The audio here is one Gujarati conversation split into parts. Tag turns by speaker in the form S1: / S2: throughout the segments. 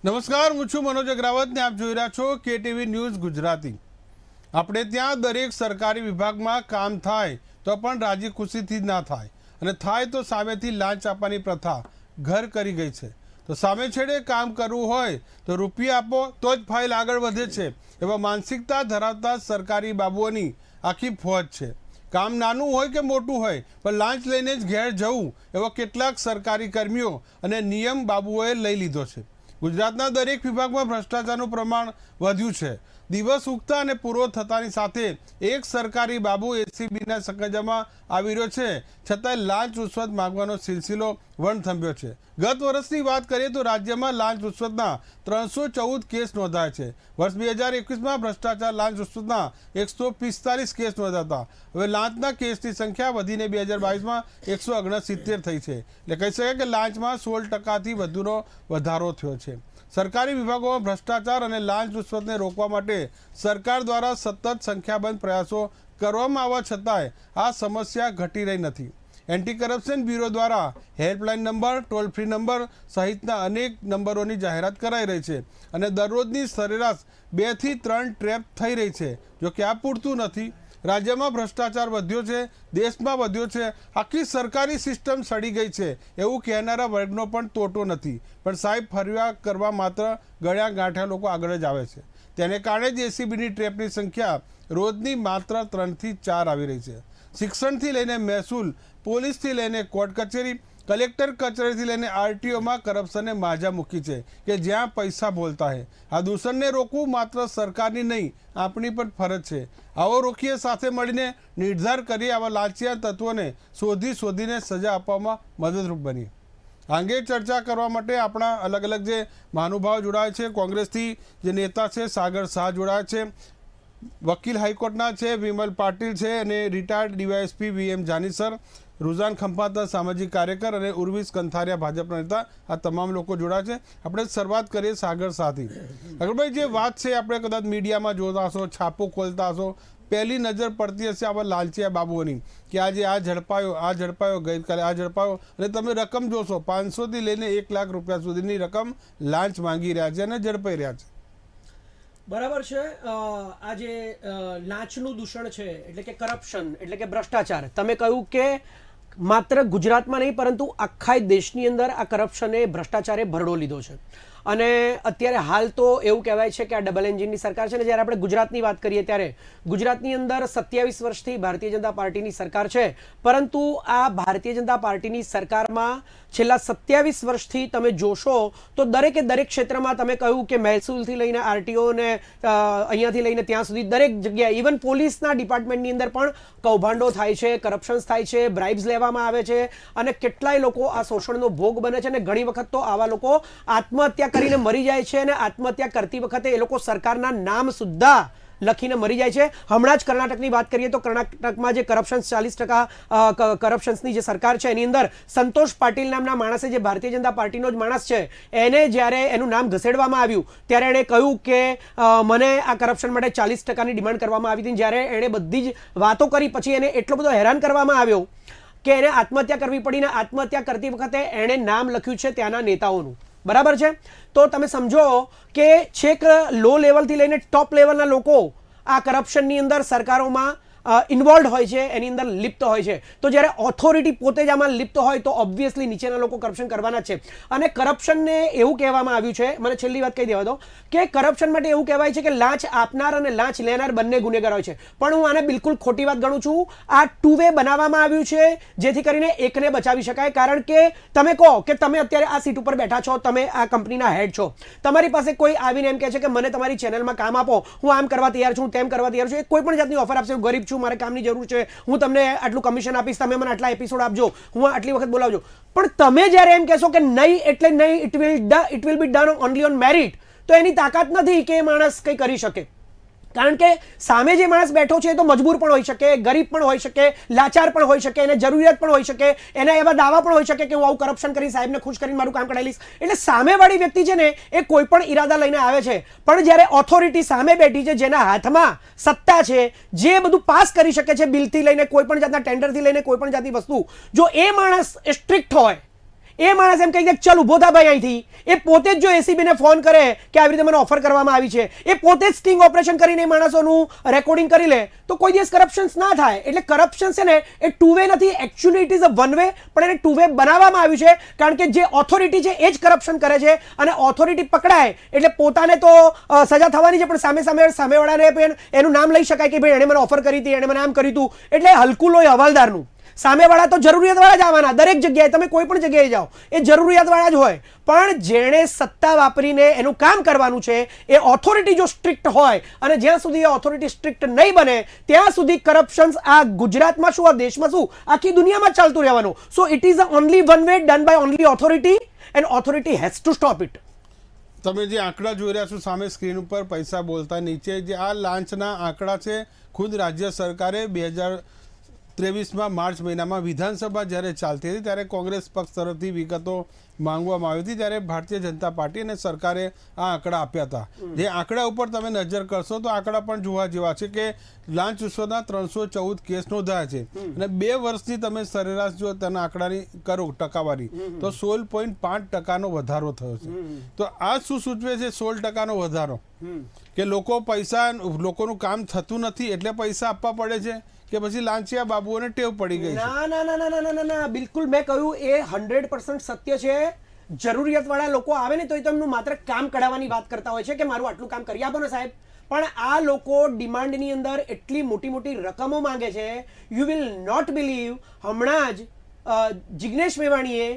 S1: નમસ્કાર, હું છું મનોજ અગ્રાવત ને આપ જોઈ રહ્યા છો KTV ન્યૂઝ ગુજરાતી। આપણે ત્યાં દરેક સરકારી વિભાગમાં કામ થાય તો પણ રાજી ખુશીથી ના થાય, અને થાય તો સામેથી લાંચ આપવાની પ્રથા ઘર કરી ગઈ છે। તો સામે છેડે કામ કરવું હોય તો રૂપિયા આપો તો જ ફાઇલ આગળ વધે છે, એવા માનસિકતા ધરાવતા સરકારી બાબુઓની આખી ફોજ છે। કામ નાનું હોય કે મોટું હોય પણ લાંચ લઈને જ ઘેર જવું એવા કેટલાક સરકારી કર્મીઓ અને નિયમ બાબુઓએ લઈ લીધો છે। ગુજરાતના દરેક વિભાગમાં ભ્રષ્ટાચારનું પ્રમાણ વધ્યું છે। દિવસ ઉગતા અને પૂરો થતાની સાથે એક સરકારી બાબુ એસીબીના સકંજામાં આવી રહ્યો છે, છતાંય લાંચ રૂશ્વત માંગવાનો સિલસિલો વણથંભ્યો છે। ગત વર્ષની વાત કરીએ તો રાજ્યમાં લાંચ રૂશ્વતના 314 કેસ નોંધાયા છે। વર્ષ 2021માં ભ્રષ્ટાચાર લાંચ રૂશ્વતના 145 કેસ નોંધાતા હવે લાંચના કેસની સંખ્યા વધીને 2022માં 169 થઈ છે। એટલે કહી શકાય કે લાંચમાં 16% વધુનો વધારો થયો છે। સરકારી વિભાગોમાં ભ્રષ્ટાચાર અને લાંચ રૂશ્વતને રોકવા માટે સરકાર દ્વારા સતત સંખ્યાબંધ પ્રયાસો કરવામાં આવવા છતાંય આ સમસ્યા ઘટી રહી નથી। એન્ટી કરપ્શન બ્યુરો દ્વારા helpline number, toll free number સહિતના અનેક નંબરોની જાહેરાત કરાઈ રહી છે, અને દરરોજની સરેરાશ 2 થી 3 ટ્રેપ થઈ રહી છે। જો કે આ પૂરતું નથી। રાજ્યમાં ભ્રષ્ટાચાર વધ્યો છે, દેશમાં વધ્યો છે, આખી સરકારી સિસ્ટમ સડી ગઈ છે એવું કહેનારા વર્ગનો પણ તોટો નથી। પણ સાહેબ, ફરિયાદ કરવા માત્ર ગળ્યા ગાંઠ્યા લોકો આગળ જ આવે છે। તેને કારણે જ એસીબીની ટ્રેપની સંખ્યા રોજની માત્ર 3 થી 4 આવી રહી છે। શિક્ષણથી લઈને મહેસૂલ, પોલીસથી લઈને કોર્ટ કચેરી, કલેક્ટર કચેરીથી લઈને આરટીઓમાં કરપ્શને માજા મૂકી છે કે જ્યાં પૈસા બોલતા હે। આ દૂષણને રોકવું માત્ર સરકારની નહીં, આપણી પણ ફરજ છે। આવો રોકીએ, સાથે મળીને નિર્ધાર કરીએ, આવા લાંચિયા તત્વોને શોધીને સજા આપવામાં મદદરૂપ બનીએ। આ અંગે ચર્ચા કરવા માટે આપણા અલગ અલગ જે મહાનુભાવ જોડાય છે, કોંગ્રેસથી જે નેતા છે સાગર શાહ જોડાયા છે, વકીલ હાઈકોર્ટના છે વિમલ પાટીલ છે, અને retired DYSP VM Jani sir, રુઝાન ખંભાતના સામાજિક કાર્યકર અને ઉર્વિશ કંથારિયા ભાજપના નેતા, આ તમામ લોકો જોડાયા છે। આપણે શરૂઆત કરીએ સાગર શાહથી। સાગરભાઈ, જે વાત છે આપણે કદાચ મીડિયામાં જોતા હશો, છાપો ખોલતા હશો, પહેલી નજર પડતી હશે આવા લાલચિયા બાબુઓની કે આજે આ ઝડપાયો, ગઈકાલે આ ઝડપાયો, અને તમે રકમ જોશો 500થી લઈને 1 લાખ રૂપિયા સુધીની રકમ લાંચ માંગી રહ્યા છે અને ઝડપાઈ રહ્યા છે।
S2: બરાબર છે। આ જે લાંચનું દૂષણ છે એટલે કે કરપ્શન એટલે કે ભ્રષ્ટાચાર, તમે કહ્યું કે માત્ર ગુજરાતમાં નહીં પરંતુ આખા દેશની અંદર આ કરપ્શને ભ્રષ્ટાચારે ભરડો લીધો છે। અને અત્યારે હાલ તો એવું કહેવાય છે કે આ ડબલ એન્જિનની સરકાર છે ને, જ્યારે આપણે ગુજરાતની વાત કરીએ ત્યારે ગુજરાતની અંદર 27 વર્ષથી ભારતીય જનતા પાર્ટીની સરકાર છે, પરંતુ આ ભારતીય જનતા પાર્ટીની સરકારમાં છેલ્લા 27 વર્ષથી તમે જોશો તો દરેકે દરેક ક્ષેત્રમાં, તમે કહ્યું કે મહેસૂલથી લઈને આરટીઓ ને અહીંયાથી લઈને ત્યાં સુધી દરેક જગ્યાએ, ઇવન પોલીસના ડિપાર્ટમેન્ટની અંદર પણ કૌભાંડો થાય છે, કરપ્શન્સ થાય છે, બ્રાઇબ્સ લેવામાં આવે છે, અને કેટલાય લોકો આ શોષણનો ભોગ બને છે। અને ઘણી વખત તો આવા લોકો આત્મહત્યા કરીને મરી જાય છે, અને આત્મહત્યા કરતી વખતે એ લોકો સરકારના નામ સુદ્ધા લખીને મરી જાય છે। હમણાં જ કર્ણાટકની વાત કરીએ તો કર્ણાટકમાં જે કરપ્શન 40% કરપ્શન્સની જે સરકાર છે એની અંદર સંતોષ પાટીલ નામના માણસે, જે ભારતીય જનતા પાર્ટીનો જ માણસ છે, એને જ્યારે એનું નામ ઘસેડવામાં આવ્યું ત્યારે એણે કહ્યું કે મને આ કરપ્શન માટે 40%ની ડિમાન્ડ કરવામાં આવી હતી। જ્યારે એણે બધી જ વાતો કરી પછી એને એટલો બધો હેરાન કરવામાં આવ્યો કે એને આત્મહત્યા કરવી પડી, ને આત્મહત્યા કરતી વખતે એણે નામ લખ્યું છે ત્યાંના નેતાઓનું। બરાબર છે? તો તમે સમજો કે છેક લો લેવલથી લઈને ટોપ લેવલના લોકો આ કરપ્શનની અંદર સરકારોમાં ઇન્વોલ્વ હોય છે, એની અંદર લિપ્ત હોય છે। તો જ્યારે ઓથોરિટી પોતે જ આમાં લિપ્ત હોય તો ઓબ્વિયસલી નીચેના લોકો કરપ્શન કરવાના છે। અને કરપ્શનને એવું કહેવામાં આવ્યું છે, મને છેલ્લી વાત કહી દેવા દો, કે કરપ્શન માટે એવું કહેવાય છે કે લાંચ આપનાર અને લાંચ લેનાર બંને ગુનેગાર હોય છે, પણ હું આને બિલકુલ ખોટી વાત ગણું છું। આ 2 વે બનાવવામાં આવ્યું છે જેથી કરીને એકને બચાવી શકાય। કારણ કે તમે કહો કે તમે અત્યારે આ સીટ ઉપર બેઠા છો, તમે આ કંપનીના હેડ છો, તમારી પાસે કોઈ આવીને એમ કહે છે કે મને તમારી ચેનલમાં કામ આપો, હું આમ કરવા તૈયાર છું, તેમ કરવા તૈયાર છું, એ કોઈ પણ જાતની ઓફર આપશે, હું ગરીબ છું, મારે કામની જરૂર છે, હું તમને આટલું કમિશન આપીશ, તમે મને આટલા એપિસોડ આપજો, હું આટલી વખત બોલાવજો। પણ તમે જ્યારે એમ કહેશો કે નહીં એટલે નહીં, it will be done only on merit, તો એની તાકાત નથી કે એ માણસ કંઈ કરી શકે। કારણ કે સામે જે માણસ બેઠો છે એ તો મજબૂર પણ હોઈ શકે, ગરીબ પણ હોઈ શકે, લાચાર પણ હોઈ શકે, એને જરૂરિયાત પણ હોઈ શકે, એના એવા દાવા પણ હોઈ શકે કે હું આવું કરપ્શન કરી સાહેબને ખુશ કરીને મારું કામ કઢાવી લઈશ। એટલે સામેવાળી વ્યક્તિ છે ને એ કોઈ પણ ઈરાદા લઈને આવે છે, પણ જ્યારે ઓથોરિટી સામે બેઠી છે, જેના હાથમાં સત્તા છે, જે બધું પાસ કરી શકે છે, બિલથી લઈને કોઈ પણ જાતના ટેન્ડરથી લઈને કોઈ પણ જાતની વસ્તુ, જો એ માણસ સ્ટ્રિક્ટ હોય, એ માણસ એમ કહી દે ચલ ઊભો થા ભાઈ અહીંથી, એ પોતે જ જો એસીબીને ફોન કરે કે આવી રીતે મને ઓફર કરવામાં આવી છે, એ પોતે જ સ્ટિંગ ઓપરેશન કરીને એ માણસોનું રેકોર્ડિંગ કરી લે, તો કોઈ દિવસ કરપ્શન્સ ના થાય. એટલે કરપ્શન છે ને એ ટુ વે નથી, actually it is a one way, પણ એને ટુ વે બનાવવામાં આવ્યું છે કારણ કે જે ઓથોરિટી છે એ જ કરપ્શન કરે છે, અને ઓથોરિટી પકડાય એટલે પોતાને તો સજા થવાની છે, પણ સામેવાળાને પણ એનું નામ લઈ શકાય કે ભાઈ એણે મને ઓફર કરી હતી, એણે મને આમ કર્યું હતું. એટલે હલકું લોહી હવાલદારનું. સામેવાળા તો જરૂરિયાતવાળા જ આવવાના, દરેક જગ્યાએ તમે કોઈ પણ જગ્યાએ જાઓ એ જરૂરિયાતવાળા જ હોય, પણ જેણે સત્તા વાપરીને એનું કામ કરવાનું છે એ ઓથોરિટી જો સ્ટ્રિક્ટ હોય, અને જ્યાં સુધી એ ઓથોરિટી સ્ટ્રિક્ટ નહીં બને ત્યાં સુધી કરપ્શન આ ગુજરાતમાં શું, આ દેશમાં શું, આખી દુનિયામાં ચાલતું રહેવાનું. So it is only one way, done by only authority, and authority has to stop it.
S1: તમે જે આંકડા જોઈ રહ્યા છો સામે સ્ક્રીન ઉપર, પૈસા બોલતા નીચે, જે આ લાંચના આંકડા છે, ખુદ રાજ્ય સરકારે 2023માં માર્ચ મહિનામાં વિધાનસભા જ્યારે ચાલતી હતી ત્યારે કોંગ્રેસ પક્ષ તરફથી વિગતો માંગવામાં આવી હતી, ત્યારે ભારતીય જનતા પાર્ટી અને સરકારે આ આંકડા આપ્યા હતા. જે આંકડા ઉપર તમે નજર કરશો તો આંકડા પણ જોવા જેવા છે કે લાંચ રૂશ્વતના 314 કેસ નોંધાયા છે, અને 2 વર્ષની તમે સરેરાશ જો તેના આંકડાની કરો ટકાવારી તો 16.5% વધારો થયો છે. તો આ શું સૂચવે છે 16% વધારો? કે લોકો પૈસા, લોકોનું કામ થતું નથી એટલે પૈસા આપવા પડે છે, કે પછી લાંચિયા બાબુઓને ટેવ પડી ગઈ છે?
S2: ના ના ના ના ના ના, બિલકુલ મેં કહ્યું એ 100% સત્ય છે. જરૂરિયાતવાળા લોકો આવે ને તો એ તેમનું માત્ર કામ કઢાવવાની વાત કરતા હોય છે કે મારું આટલું કામ કરી આપો ને સાહેબ, પણ આ લોકો ડિમાન્ડની અંદર એટલી મોટી મોટી રકમો માંગે છે. યુ વિલ નોટ બિલીવ, હમણાં જ જિગ્નેશ મેવાણીએ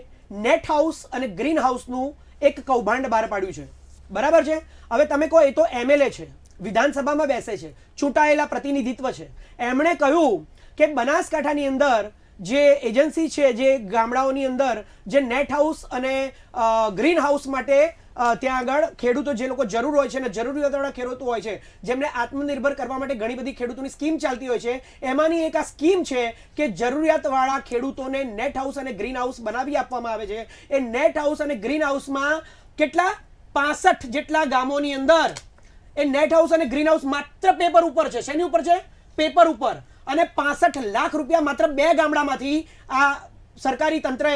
S2: નેટ હાઉસ અને ગ્રીન હાઉસનું એક કૌભાંડ બહાર પાડ્યું છે, બરાબર છે? હવે તમે કહો એ તો એમએલએ છે, વિધાનસભામાં બેસે છે, ચૂંટાયેલા પ્રતિનિધિત્વ છે. એમણે કહ્યું કે બનાસકાંઠાની અંદર જે એજન્સી છે, જે ગામડાઓની અંદર જે નેટ હાઉસ અને ગ્રીન હાઉસ માટે ત્યાં આગળ ખેડૂતો, જે લોકો જરૂર હોય છે અને જરૂરિયાતવાળા ખેડૂતો હોય છે, જેમને આત્મનિર્ભર કરવા માટે ઘણી બધી ખેડૂતોની સ્કીમ ચાલતી હોય છે, એમાંની એક આ સ્કીમ છે કે જરૂરિયાતવાળા ખેડૂતોને નેટ હાઉસ અને ગ્રીન હાઉસ બનાવી આપવામાં આવે છે. એ નેટ હાઉસ અને ગ્રીન હાઉસમાં કેટલા 65 જેટલા ગામોની અંદર એ નેટ હાઉસ અને ગ્રીન હાઉસ માત્ર પેપર ઉપર છે. શેની ઉપર છે? પેપર ઉપર. અને 65 લાખ રૂપિયા માત્ર 2 ગામડામાંથી આ સરકારી તંત્રએ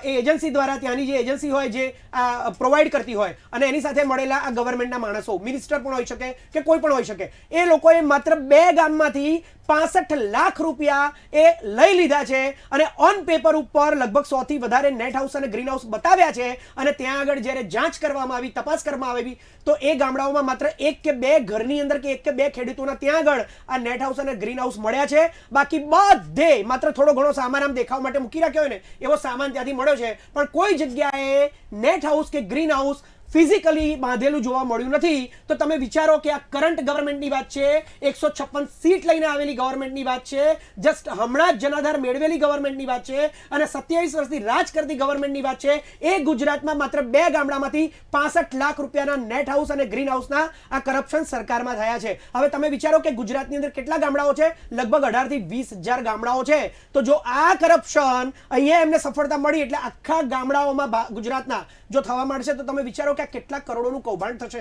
S2: એ એજન્સી દ્વારા, ત્યાંની જે એજન્સી હોય જે આ પ્રોવાઈડ કરતી હોય, અને એની સાથે મળેલા આ ગવર્મેન્ટના માણસો, મિનિસ્ટર પણ હોઈ શકે કે કોઈ પણ હોઈ શકે, એ લોકોએ માત્ર 2 ગામમાંથી 65 લાખ રૂપિયા એ લઈ લીધા છે, અને ઓન પેપર ઉપર લગભગ 100 થી વધારે નેટ હાઉસ અને ગ્રીન હાઉસ બતાવ્યા છે. અને ત્યાં આગળ જ્યારે જાંચ કરવામાં આવી, તપાસ કરવામાં આવી, તો એ ગામડાઓમાં માત્ર 1 કે 2 ઘરની અંદર કે 1 કે 2 ખેડૂતોના ત્યાં આગળ આ નેટ હાઉસ અને ગ્રીન હાઉસ મળ્યા છે. બાકી બધે માત્ર થોડો ઘણો સામાન આમ દેખાવ માટે મૂકી રાખ્યો હોય ને એવો સામાન ત્યાંથી મળ્યો છે, પણ કોઈ જગ્યાએ નેટ હાઉસ કે ગ્રીન હાઉસ ફિઝિકલી બાંધેલું જોવા મળ્યું નથી. તો તમે વિચારો કે આ કરંટ ગવર્મેન્ટની વાત છે, 156 સીટ લઈને આવેલી ગવર્મેન્ટની વાત છે, જસ્ટ હમણાં જ જનાધાર મેળવેલી ગવર્મેન્ટની વાત છે, અને 27 વર્ષથી રાજ કરતી ગવર્મેન્ટની વાત છે. એ ગુજરાતમાં માત્ર 2 ગામડામાંથી 65 લાખ રૂપિયાના નેટ હાઉસ અને ગ્રીન હાઉસના આ કરપ્શન સરકારમાં થયા છે. હવે તમે વિચારો કે ગુજરાતની અંદર કેટલા ગામડાઓ છે? લગભગ 18 થી 20,000 ગામડાઓ છે. તો જો આ કરપ્શન અહીંયા એમને સફળતા મળી એટલે આખા ગામડાઓમાં ગુજરાતના જો થવા માંડશે તો તમે વિચારો કે કેટલા કરોડોનું કૌભાંડ થશે.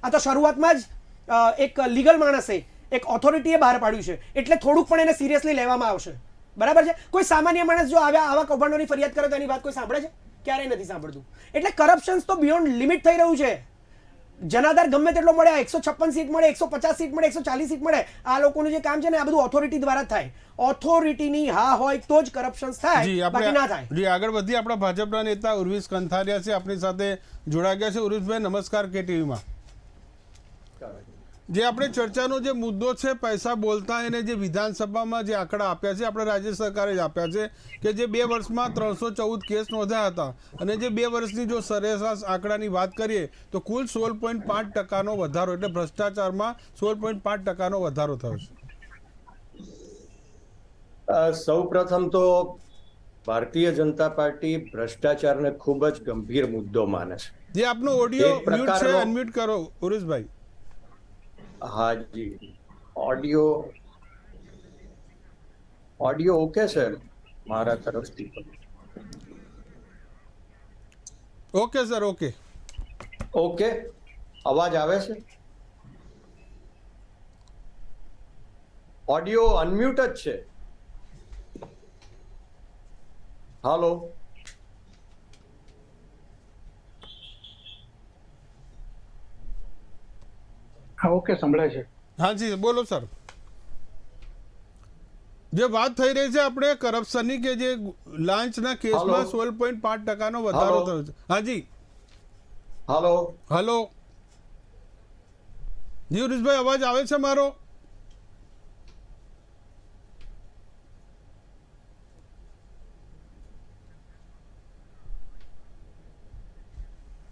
S2: આ તો શરૂઆતમાં જ એક લીગલ માણસે, એક ઓથોરિટીએ બહાર પાડ્યું છે, એટલે થોડુંક પણ એને સિરિયસલી લેવામાં આવશે, બરાબર છે? કોઈ સામાન્ય માણસ જો આવા કૌભાંડોની ફરિયાદ કરે તો એની વાત કોઈ સાંભળે છે? ક્યારેય નથી સાંભળતું. એટલે કરપ્શન તો બિયોન્ડ લિમિટ થઈ રહ્યું છે. જનાધાર ગમે તેટલો મળે, 156 સીટ મળે, 150 સીટ મળે, 140 સીટ મળે, આ લોકોનું જે કામ છે ને આ બધું ઓથોરિટી દ્વારા થાય. ઓથોરિટીની હા હોય તો જ કરપ્શન થાય, બાકી ના થાય.
S1: જી, આગળ વધી. આપણા ભાજપના નેતા ઉર્વિશ કંથારિયા છે આપણી સાથે જોડાઈ ગયા છે. ઉર્વિશભાઈ નમસ્કાર KTVમાં. જે આપણે ચર્ચાનો જે મુદ્દો છે પૈસા બોલતા, એને જે વિધાનસભામાં જે આંકડા આપ્યા છે, આપણે રાજ્ય સરકારે જ આપ્યા છે કે જે 2 વર્ષમાં 314 કેસ નોંધાયા હતા, અને જે 2 વર્ષની જો સરેરાશ આંકડાની વાત કરીએ તો કુલ 16.5% વધારો, એટલે ભ્રષ્ટાચારમાં 16.5% વધારો થયો છે.
S3: સૌ પ્રથમ તો ભારતીય જનતા પાર્ટી ભ્રષ્ટાચારને ખૂબ જ ગંભીર મુદ્દો માને છે.
S1: જે આપનો ઓડિયો મ્યુટ છે, અનમ્યુટ કરો ઉરેશભાઈ.
S3: હાજી, ઓડિયો ઓકે છે મારા તરફથી?
S1: ઓકે સર, ઓકે
S3: ઓકે, અવાજ આવે છે? ઓડિયો અનમ્યુટ જ છે. હાલો,
S4: હા, ઓકે, સંભળાય છે.
S1: હાજી બોલો સર. જે વાત થઈ રહી છે આપણે કરપ્શનની કે જે લાંચના કેસમાં 16.5% વધારો થયો છે. હાજી
S3: હાલો
S1: હલો જી હરીશભાઈ, અવાજ આવે છે મારો?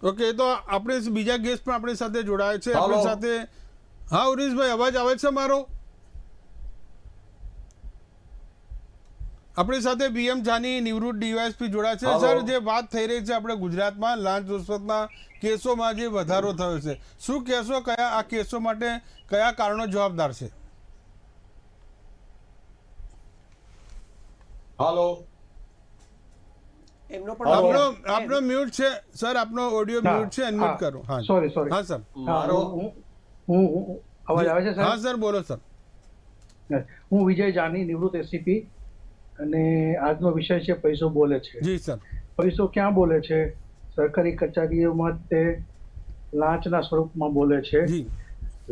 S1: ઓકે, તો આપણે બીજા ગેસ્ટ પણ આપણી સાથે જોડાય છે આપણી સાથે. હા હરીશભાઈ, અવાજ આવે છે મારો? આપણી સાથે બીએમ જાની નિવૃત્ત ડીવાયએસપી જોડાય છે. સર, જે વાત થઈ રહી છે આપણે ગુજરાતમાં લાંચ રૂશ્વતના કેસોમાં જે વધારો થયો છે, શું કહેશો? કયા આ કેસો માટે કયા કારણો જવાબદાર છે?
S3: હાલો
S2: એમનો
S1: આપનો મ્યુટ છે સર, આપનો ઓડિયો મ્યુટ છે, અનમ્યુટ કરો. હા
S4: સોરી.
S1: હા સર.
S3: મારો
S4: હું અવાજ આવે છે
S1: હા
S4: સર?
S1: સર, બોલો સર.
S4: હું વિજય જાની, નિવૃત્ત એસીપી, અને આજનો વિષય છે પૈસો બોલે છે.
S1: જી સર.
S4: પૈસો ક્યાં બોલે છે? સરકારી કચેરીઓમાં તે લાંચના સ્વરૂપમાં બોલે છે.
S1: જી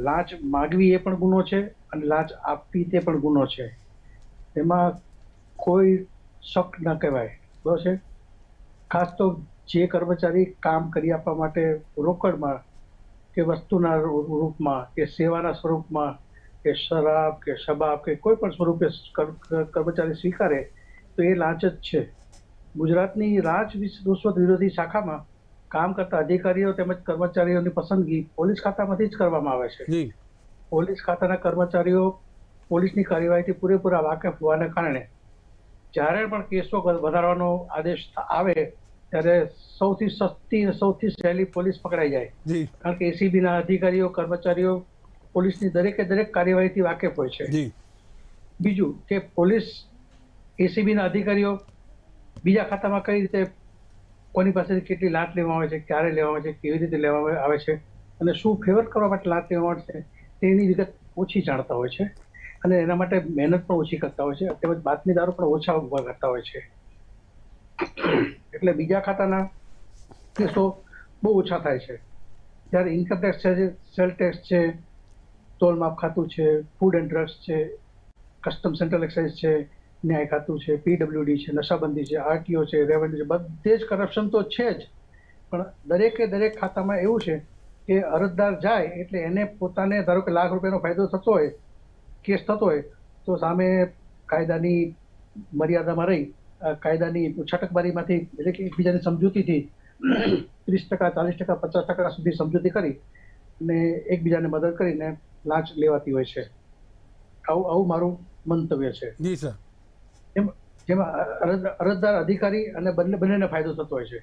S4: લાંચ માગવી એ પણ ગુનો છે અને લાંચ આપવી તે પણ ગુનો છે. એમાં કોઈ શક ન કહેવાય, બરાબર છે. ખાસ તો જે કર્મચારી કામ કરી આપવા માટે રોકડમાં કે વસ્તુના રૂપમાં કે સેવાના સ્વરૂપમાં કે શરાબ કે શબાબ કે કોઈ પણ સ્વરૂપે કર્મચારી સ્વીકારે તો એ લાંચ જ છે. ગુજરાતની લાંચ રૂશ્વત વિરોધી શાખામાં કામ કરતા અધિકારીઓ તેમજ કર્મચારીઓની પસંદગી પોલીસ ખાતામાંથી જ કરવામાં આવે છે.
S1: જી
S4: પોલીસ ખાતાના કર્મચારીઓ પોલીસની કાર્યવાહીથી પૂરેપૂરા વાકેફ હોવાને કારણે જ્યારે પણ કેસો વધારવાનો આદેશ આવે ત્યારે સૌથી સસ્તી અને સૌથી સહેલી પોલીસ પકડાઈ જાય.
S1: જી
S4: કારણ કે એસીબીના અધિકારીઓ કર્મચારીઓ પોલીસની દરેકે દરેક કાર્યવાહીથી વાકેફ હોય છે.
S1: જી
S4: બીજું કે પોલીસ એસીબીના અધિકારીઓ બીજા ખાતામાં કઈ રીતે કોની પાસેથી કેટલી લાંચ લેવામાં આવે છે, ક્યારે લેવામાં આવે છે, કેવી રીતે લેવામાં આવે છે અને શું ફેવર કરવા માટે લાંચ લેવામાં આવે છે તેની વિગત ઓછી જાણતા હોય છે અને એના માટે મહેનત પણ ઓછી કરતા હોય છે, તેમજ બાતમીદારો પણ ઓછા ઉભા કરતા હોય છે. એટલે બીજા ખાતાના કેસો બહુ ઓછા થાય છે. જ્યારે ઇન્કમટેક્સ છે, સેલ ટેક્સ છે, તોલમાપ ખાતું છે, ફૂડ એન્ડ ડ્રગ્સ છે, કસ્ટમ સેન્ટ્રલ એક્સાઇઝ છે, ન્યાય ખાતું છે, પીડબ્લ્યુડી છે, નશાબંધી છે, આરટીઓ છે, રેવન્યુ છે, બધે જ કરપ્શન તો છે જ. પણ દરેકે દરેક ખાતામાં એવું છે કે અરજદાર જાય એટલે એને પોતાને ધારો કે લાખ રૂપિયાનો ફાયદો થતો હોય, કેસ થતો હોય, તો સામે કાયદાની મર્યાદામાં રહી કાયદાની છટકબારીમાંથી એટલે કે એકબીજાની સમજૂતીથી 30%, 40%, 50% સુધી સમજૂતી કરી અને એકબીજાને મદદ કરીને લાંચ લેવાતી હોય છે. આવું મારું મંતવ્ય છે.
S1: જી સર.
S4: જેમાં અરજદાર અધિકારી અને બંનેને ફાયદો થતો હોય છે.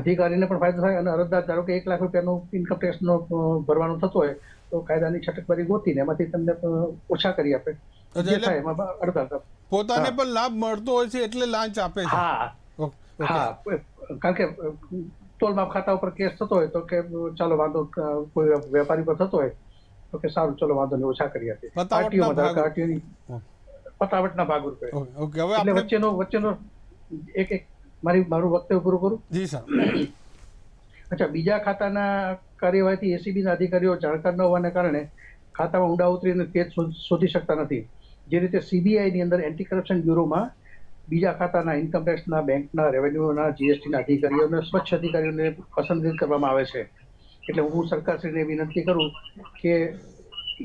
S4: અધિકારીને પણ ફાયદો થાય અને અરજદાર ધારો કે 1 લાખ રૂપિયાનું ઇન્કમ ટેક્સનો ભરવાનું થતો હોય તો કાયદાની છટકબારી ગોતીને એમાંથી તમને ઓછા કરી આપે. જે થાય એમાં અડધા
S1: પોતાને પણ લાભ મળતો હોય છે એટલે લાંચ આપે છે.
S4: હા, કારણ કે તોલમાપ ખાતા ઉપર કેસ થતો હોય તો કે ચાલો વાંધો, કોઈ વેપારી પર થતો હોય તો કે સારું ચલો વાંધો નહીં, ઓછા કરી આપે. આરટીઓની પતાવટના ભાગરૂપે. એટલે વચ્ચેનો એક મારું વક્તવ્ય પૂરું કરું.
S1: જી સર.
S4: અચ્છા, બીજા ખાતાના કાર્યવાહીથી એસીબીના અધિકારીઓ જાણકાર ન હોવાને કારણે ખાતામાં ઊંડા ઉતરીને કેસ શોધી શકતા નથી. જે રીતે સીબીઆઈની અંદર એન્ટી કરપ્શન બ્યુરોમાં બીજા ખાતાના ઇન્કમટેક્સના, બેંકના, રેવન્યુના, જીએસટીના અધિકારીઓને, સ્વચ્છ અધિકારીઓને પસંદગી કરવામાં આવે છે. એટલે હું સરકારશ્રીને વિનંતી કરું કે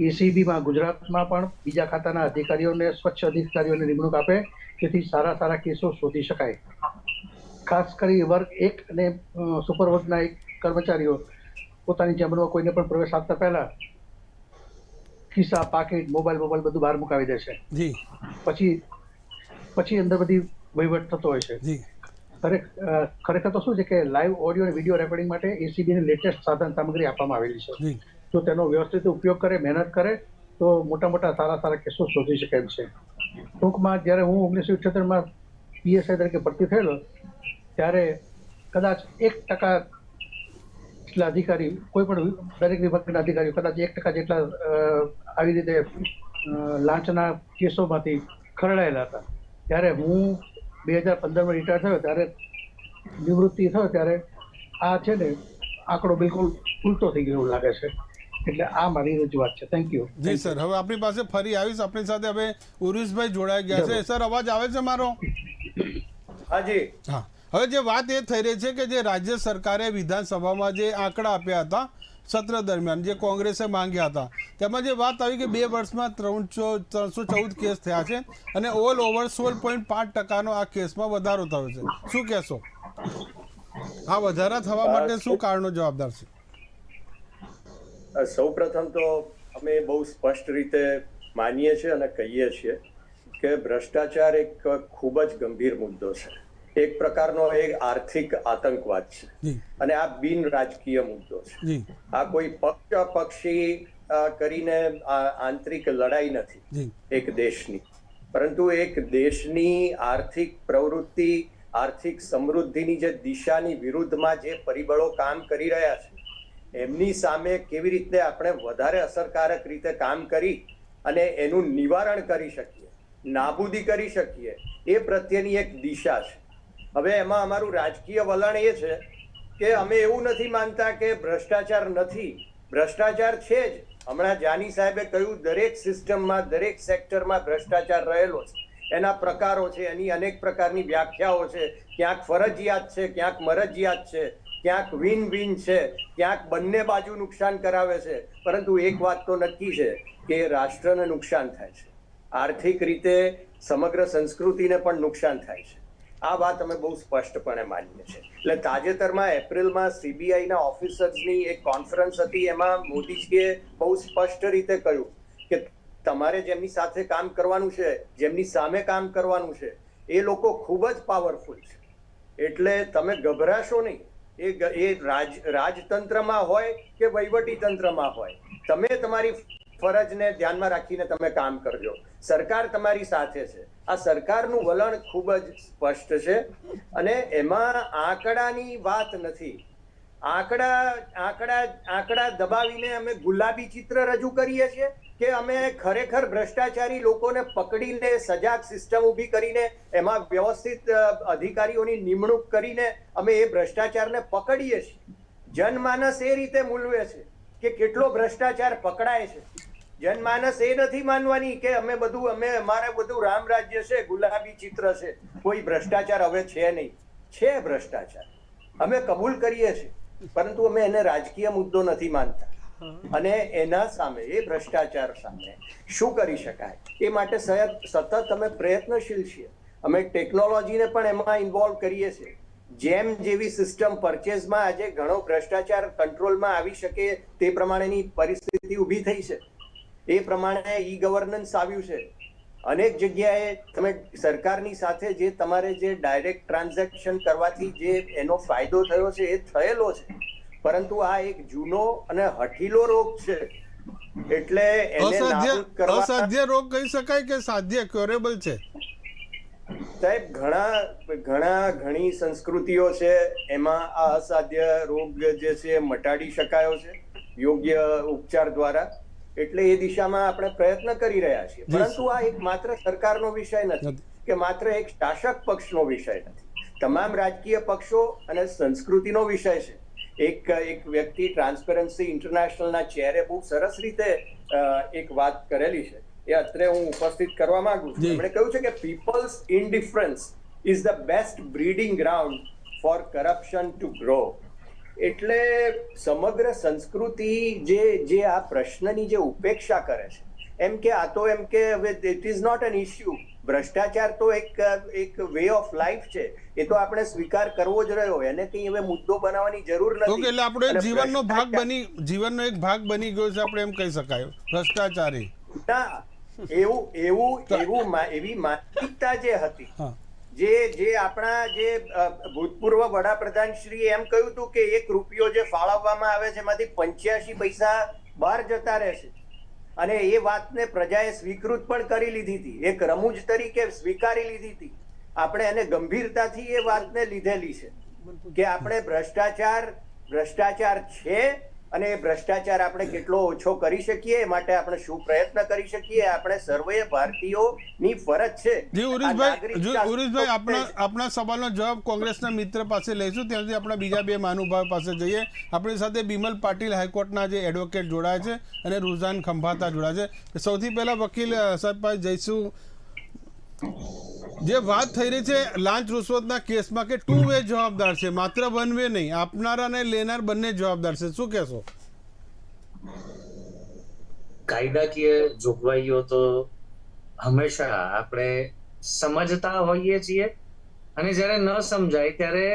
S4: એસીબીમાં ગુજરાતમાં પણ બીજા ખાતાના અધિકારીઓને, સ્વચ્છ અધિકારીઓને નિમણૂક આપે, જેથી સારા કેસો શોધી શકાય. ખાસ કરી વર્ગ 1 અને સુપર વર્ગના કર્મચારીઓ પોતાની જમણમાં કોઈને પણ પ્રવેશ આપતા પહેલા ખિસ્સા, પાકીટ, મોબાઈલ બધું બહાર મુકાવી દે છે.
S1: જી.
S4: પછી અંદર બધી વહીવટ થતો હોય છે.
S1: જી.
S4: ખરેખર તો શું છે કે લાઈવ ઓડિયો અને વિડીયો રેકોર્ડિંગ માટે એસીબીને લેટેસ્ટ સાધન સામગ્રી આપવામાં આવેલી છે. જો તેનો વ્યવસ્થિત ઉપયોગ કરે, મહેનત કરે તો મોટા સારા કેસો શોધી શકે એમ છે. ટૂંકમાં જ્યારે હું 1978માં પીએસઆઈ તરીકે ભરતી થયેલો ત્યારે કદાચ 1% જેટલા અધિકારી, કોઈ પણ દરેક વિભાગના અધિકારીઓ કદાચ 1% જેટલા આવી રીતે લાંચના કેસોમાંથી ખરડાયેલા હતા. ત્યારે હું 2015માં રિટાયર થયો, ત્યારે નિવૃત્તિ થયો, ત્યારે આ છે ને આંકડો બિલકુલ ઉલટો થઈ ગયો એવું લાગે છે. એટલે આ મારી રજૂઆત છે. Thank you.
S1: જી સર, હવે આપણી પાસે ફરી આવીશ. આપણી સાથે હવે ઉર્વિશભાઈ જોડાઈ ગયા છે. સર, અવાજ આવે છે મારો?
S3: હાજી.
S1: હા, હવે જે વાત એ થઈ રહી છે કે જે રાજ્ય સરકારે વિધાનસભામાં જે આંકડા આપ્યા હતા સત્ર દરમિયાન, જે કોંગ્રેસે માંગ્યા હતા, તેમાં જે વાત આવી કે 2 વર્ષમાં 314 કેસ થયા છે અને ઓલ ઓવર 16.5% આ કેસમાં વધારો થયો છે. શું કહેશો? આ વધારા થવા માટે શું કારણો જવાબદાર છે?
S3: સૌપ્રથમ તો અમે બહુ સ્પષ્ટ રીતે માનીએ છીએ અને કહીએ છીએ કે ભ્રષ્ટાચાર એક ખૂબ જ ગંભીર મુદ્દો છે. એક પ્રકારનો એક આર્થિક આતંકવાદ છે
S1: જી
S3: અને આ બિન રાજકીય મુદ્દો છે.
S1: જી
S3: આ કોઈ પક્ષી કરીને આંતરિક લડાઈ નથી
S1: જી
S3: એક દેશની, પરંતુ એક દેશની આર્થિક પ્રવૃત્તિ, આર્થિક સમૃદ્ધિની જે દિશાની વિરુદ્ધમાં જે પરિબળો કામ કરી રહ્યા છે એમની સામે કેવી રીતે આપણે વધારે અસરકારક રીતે કામ કરી અને એનું નિવારણ કરી શકીએ, નાબૂદી કરી શકીએ, એ પ્રત્યેની એક દિશા છે. હવે એમાં અમારું રાજકીય વલણ એ છે કે અમે એવું નથી માનતા કે ભ્રષ્ટાચાર નથી, ભ્રષ્ટાચાર છે જ. હમણાં જાની સાહેબે કહ્યું દરેક સિસ્ટમમાં, દરેક સેક્ટરમાં ભ્રષ્ટાચાર રહેલો છે. એના પ્રકારો છે, એની અનેક પ્રકારની વ્યાખ્યાઓ છે. ક્યાંક ફરજિયાત છે, ક્યાંક મરજિયાત છે, ક્યાંક વિન વિન છે, ક્યાંક બંને બાજુ નુકસાન કરાવે છે. પરંતુ એક વાત તો નક્કી છે કે રાષ્ટ્રને નુકસાન થાય છે, આર્થિક રીતે સમગ્ર સંસ્કૃતિને પણ નુકસાન થાય છે. આ વાત અમે બહુ સ્પષ્ટપણે માનીએ છીએ. એટલે તાજેતરમાં એપ્રિલમાં સીબીઆઈના ઓફિસર્સની એક કોન્ફરન્સ હતી, એમાં મોદીજીએ બહુ સ્પષ્ટ રીતે કહ્યું કે તમારે જેમની સાથે કામ કરવાનું છે, જેમની સામે કામ કરવાનું છે, એ લોકો ખૂબ જ પાવરફુલ છે. એટલે તમે ગભરાશો નહીં. એ રાજતંત્રમાં હોય કે વહીવટી તંત્રમાં હોય, તમે તમારી ફરજને ધ્યાનમાં રાખીને તમે કામ કરજો. સરકાર તમારી સાથે છે. આ સરકારનું વલણ ખૂબ જ સ્પષ્ટ છે અને એમાં આંકડાની વાત નથી. આંકડા દબાવીને અમે ગુલાબી ચિત્ર રજૂ કરીએ છીએ કે અમે ખરેખર ભ્રષ્ટાચારી લોકોને પકડીને સજાગ સિસ્ટમ ઊભી કરીને એમાં વ્યવસ્થિત અધિકારીઓની નિમણૂક કરીને અમે એ ભ્રષ્ટાચારને પકડીએ છીએ. જનમાનસ એ રીતે મૂલવે છે કે કેટલો ભ્રષ્ટાચાર પકડાય છે. જનમાનસ એ નથી માનવાની કે અમારે બધું રામ રાજ્ય છે, ગુલાબી ચિત્ર છે, કોઈ ભ્રષ્ટાચાર હવે છે નહીં. છે ભ્રષ્ટાચાર, અમે કબૂલ કરીએ છીએ, પરંતુ અમે એને રાજકીય મુદ્દો નથી માનતા. અને એના સામે, એ ભ્રષ્ટાચાર સામે શું કરી શકાય એ માટે સતત અમે પ્રયત્નશીલ છીએ. અમે ટેકનોલોજીને પણ એમાં ઇન્વોલ્વ કરીએ છીએ. જેમ જેવી સિસ્ટમ પરચેઝમાં આજે ઘણો ભ્રષ્ટાચાર કંટ્રોલમાં આવી શકે તે પ્રમાણેની પરિસ્થિતિ ઊભી થઈ છે. એ પ્રમાણે ઈ ગવર્નન્સ આવ્યું છે. અનેક જગ્યાએ તમે સરકારની સાથે જે તમારે જે ડાયરેક્ટ ટ્રાન્ઝેક્શન કરવાથી જે એનો ફાયદો થયો છે એ થયેલો છે, પરંતુ આ એક જૂનો અને હઠીલો રોગ છે. એટલે એને નાબૂદ કરવા,
S1: અસાધ્ય રોગ કહી શકાય કે સાધ્ય, ક્યોરેબલ છે?
S3: સાહેબ, ઘણી સંસ્કૃતિઓ છે એમાં આ અસાધ્ય રોગ જે છે મટાડી શકાયો છે યોગ્ય ઉપચાર દ્વારા. એટલે એ દિશામાં આપણે પ્રયત્ન કરી રહ્યા છીએ. પરંતુ આ એક માત્ર સરકારનો વિષય નથી કે માત્ર એક શાસક પક્ષનો વિષય નથી. તમામ રાજકીય પક્ષો અને સંસ્કૃતિનો વિષય છે. એક વ્યક્તિ ટ્રાન્સપરન્સી ઇન્ટરનેશનલના ચેરે બહુ સરસ રીતે એક વાત કરેલી છે, એ અત્રે હું ઉપસ્થિત કરવા માંગુ છું. એમણે કહ્યું છે કે people's indifference is the best breeding ground for corruption to grow. એટલે સમગ્ર સંસ્કૃતિ જે આ પ્રશ્નની જે ઉપેક્ષા કરે છે, એમ કે આ તો એમ કે હવે it is not an issue, ભ્રષ્ટાચાર તો એક વે ઓફ લાઈફ છે, એ તો આપણે સ્વીકાર કરવો જ રહ્યો, એને કઈ હવે મુદ્દો બનાવવાની જરૂર નથી.
S1: એટલે આપણો જીવનનો એક ભાગ બની ગયો છે, આપણે એમ કહી શકાય ભ્રષ્ટાચારી.
S3: ના, એવી માનસિકતા જે હતી, જે આપણા જે ભૂતપૂર્વ વડાપ્રધાન શ્રી એમ કહ્યું હતું કે 1 રૂપિયો જે ફાળવવામાં આવે છે એમાંથી 85 પૈસા બહાર જતા રહે છે, અને એ વાતને પ્રજાએ સ્વીકૃત પણ કરી લીધી હતી, એક રમૂજ તરીકે સ્વીકારી લીધી હતી. આપણે એને ગંભીરતાથી એ વાતને લીધેલી છે કે આપણે ભ્રષ્ટાચાર છે અને એ ભ્રષ્ટાચાર આપણે કેટલો ઓછો કરી શકીએ એ માટે આપણે શું પ્રયત્ન કરી શકીએ, આપણે સર્વે ભારતીયોની ફરજ છે.
S1: જી
S3: આ
S1: ઉરેશભાઈ,
S3: નાગરિકતા
S1: ઉરેશભાઈ આપણા સવાલનો જવાબ કોંગ્રેસના મિત્ર પાસે લઈશું, ત્યાંથી આપણા બીજા બે મહાનુભાવ પાસે જઈએ. આપણી સાથે બિમલ પાટીલ હાઈકોર્ટના જે એડવોકેટ જોડાય છે અને રૂઝાન ખંભાતા જોડાય છે. સૌથી પહેલા વકીલ સાહેબ પાસે જઈશું. જે વાત થઈ રહી છે લાંચ રૂશ્વતના કેસમાં કે ટુ વે જવાબદાર છે, માત્ર વન વે નહીં, આપનાર અને લેનાર બંને જવાબદાર છે, શું કહેશો?
S5: કાયદાકીય જોગવાઈઓ તો હંમેશા આપણે સમજતા હોઈએ છીએ અને જ્યારે ન સમજાય ત્યારે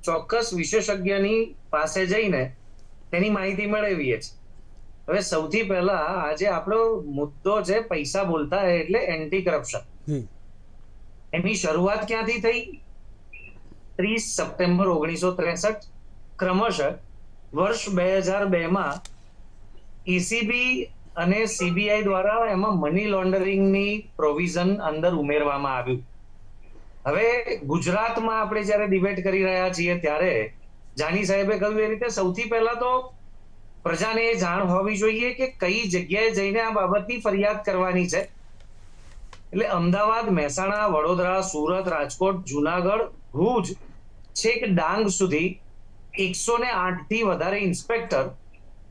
S5: ચોક્કસ વિશેષજ્ઞની પાસે જઈને તેની માહિતી મેળવીએ છીએ. હવે સૌથી પહેલા આજે આપણો મુદ્દો છે પૈસા બોલતા એટલે એન્ટી કરપ્શન. એની શરૂઆત ક્યાંથી થઈ? 30 સપ્ટેમ્બર 1963 ક્રમશઃ વર્ષ 2002માં ECB અને CBI દ્વારા એમાં મની લોન્ડરિંગની પ્રોવિઝન અંદર ઉમેરવામાં આવ્યું. હવે ગુજરાતમાં આપણે જ્યારે ડિબેટ કરી રહ્યા છીએ ત્યારે જાની સાહેબે કહ્યું એ રીતે સૌથી પહેલા તો પ્રજાને એ જાણ હોવી જોઈએ કે કઈ જગ્યાએ જઈને આ બાબતની ફરિયાદ કરવાની છે. એટલે અમદાવાદ, મહેસાણા, વડોદરા, સુરત, રાજકોટ, જુનાગઢ, ભુજ છેક ડાંગ સુધી 108 થી વધારે ઇન્સ્પેક્ટર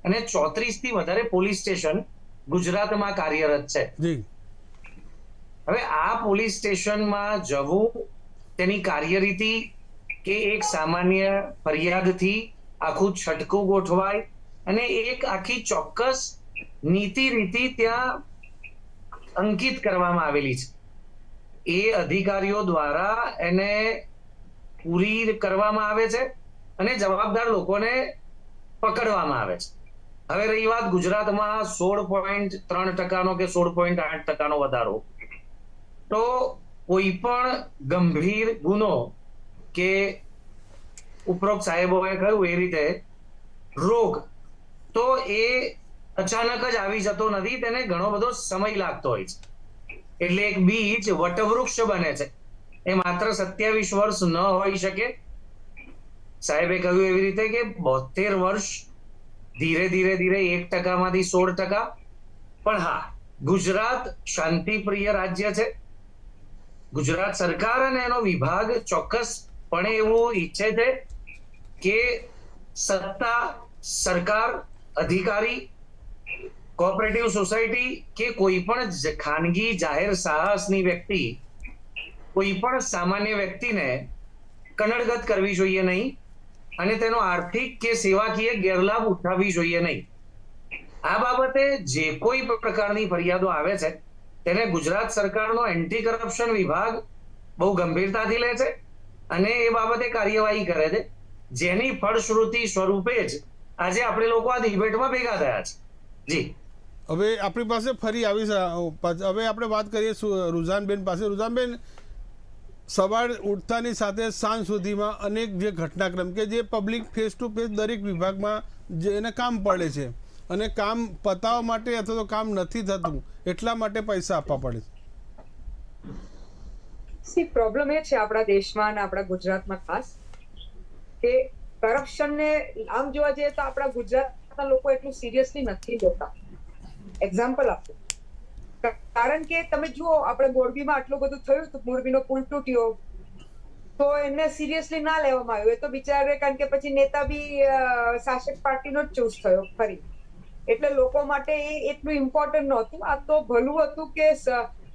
S5: અને 34 થી વધારે પોલીસ સ્ટેશન ગુજરાતમાં કાર્યરત છે. હવે આ પોલીસ સ્ટેશનમાં જવું, તેની કાર્યરીતિ કે એક સામાન્ય ફરિયાદથી આખું છટકું ગોઠવાય અને એક આખી ચોક્કસ નીતિ રીતિ ત્યાં અંકિત કરવામાં આવેલી છે. એ અધિકારીઓ દ્વારા એને પૂરી કરવામાં આવે છે અને જવાબદાર લોકોને પકડવામાં આવે છે. હવે રહી વાત ગુજરાતમાં 16.3% કે 16.8% વધારો, તો કોઈ પણ ગંભીર ગુનો કે ઉપરોક્ત સાહેબોએ કહ્યું એ રીતે રોગ, તો એ અચાનક જ આવી જતો નથી, તેને ઘણો બધો સમય લાગતો હોય છે. એટલે એક બીજ વટવૃક્ષ બને છે એ માત્ર 27 વર્ષ ન હોઈ શકે. સાહેબે કહ્યું એવી રીતે કે 72 વર્ષ, ધીરે ધીરે 1% માંથી 16%. પણ હા, ગુજરાત શાંતિપ્રિય રાજ્ય છે. ગુજરાત સરકાર અને એનો વિભાગ ચોક્કસપણે એવું ઈચ્છે છે કે સત્તા, સરકાર, અધિકારી, કોઓપરેટિવ સોસાયટી કે કોઈ પણ ખાનગી જાહેર સાહસની વ્યક્તિ કોઈ પણ સામાન્ય વ્યક્તિને કનડગત કરવી જોઈએ નહીં અને તેનો આર્થિક કે સેવાકીય ગેરલાભ ઉઠાવવી જોઈએ નહીં. આ બાબતે જે કોઈ પ્રકારની ફરિયાદો આવે છે તેને ગુજરાત સરકારનો એન્ટી કરપ્શન વિભાગ બહુ ગંભીરતાથી લે છે અને એ બાબતે કાર્યવાહી કરે છે, જેની ફળશ્રુતિ સ્વરૂપે જ આજે આપણે લોકો આ ડિબેટમાં ભેગા થયા છે. જી,
S1: હવે આપણી પાસે ફરી આવીશ. હવે આપણે વાત કરીએ રૂઝાનબેન પાસે. રૂઝાનબેન, સવાર ઉઠતાની સાથે સાંજ સુધીમાં અનેક જે ઘટનાક્રમ કે જે પબ્લિક ફેસ ટુ ફેસ દરેક વિભાગમાં જે એને કામ પડે છે અને કામ પતાવવા માટે અથવા તો કામ નથી થતું એટલા માટે પૈસા આપવા પડે
S6: છે. પ્રોબ્લેમ એ છે આપણા દેશમાં અને આપણા ગુજરાતમાં ખાસ કે કરપ્શનને આમ જોવા જઈએ તો આપણા ગુજરાતના લોકો એટલું સિરિયસલી નથી લેતા. એક્ઝામ્પલ આપું, કારણ કે તમે જુઓ આપણે મોરબીમાં આટલું બધું થયું તો મોરબીનો પુલ તૂટ્યો તો એને સિરિયસલી ના લેવામાં આવ્યું. એ તો બિચારે, કારણ કે પછી નેતા બી શાસક પાર્ટીનો જ ચૂઝ થયો ફરી, એટલે લોકો માટે એ એટલું ઇમ્પોર્ટન્ટ નહોતું. આ તો ભલું હતું કે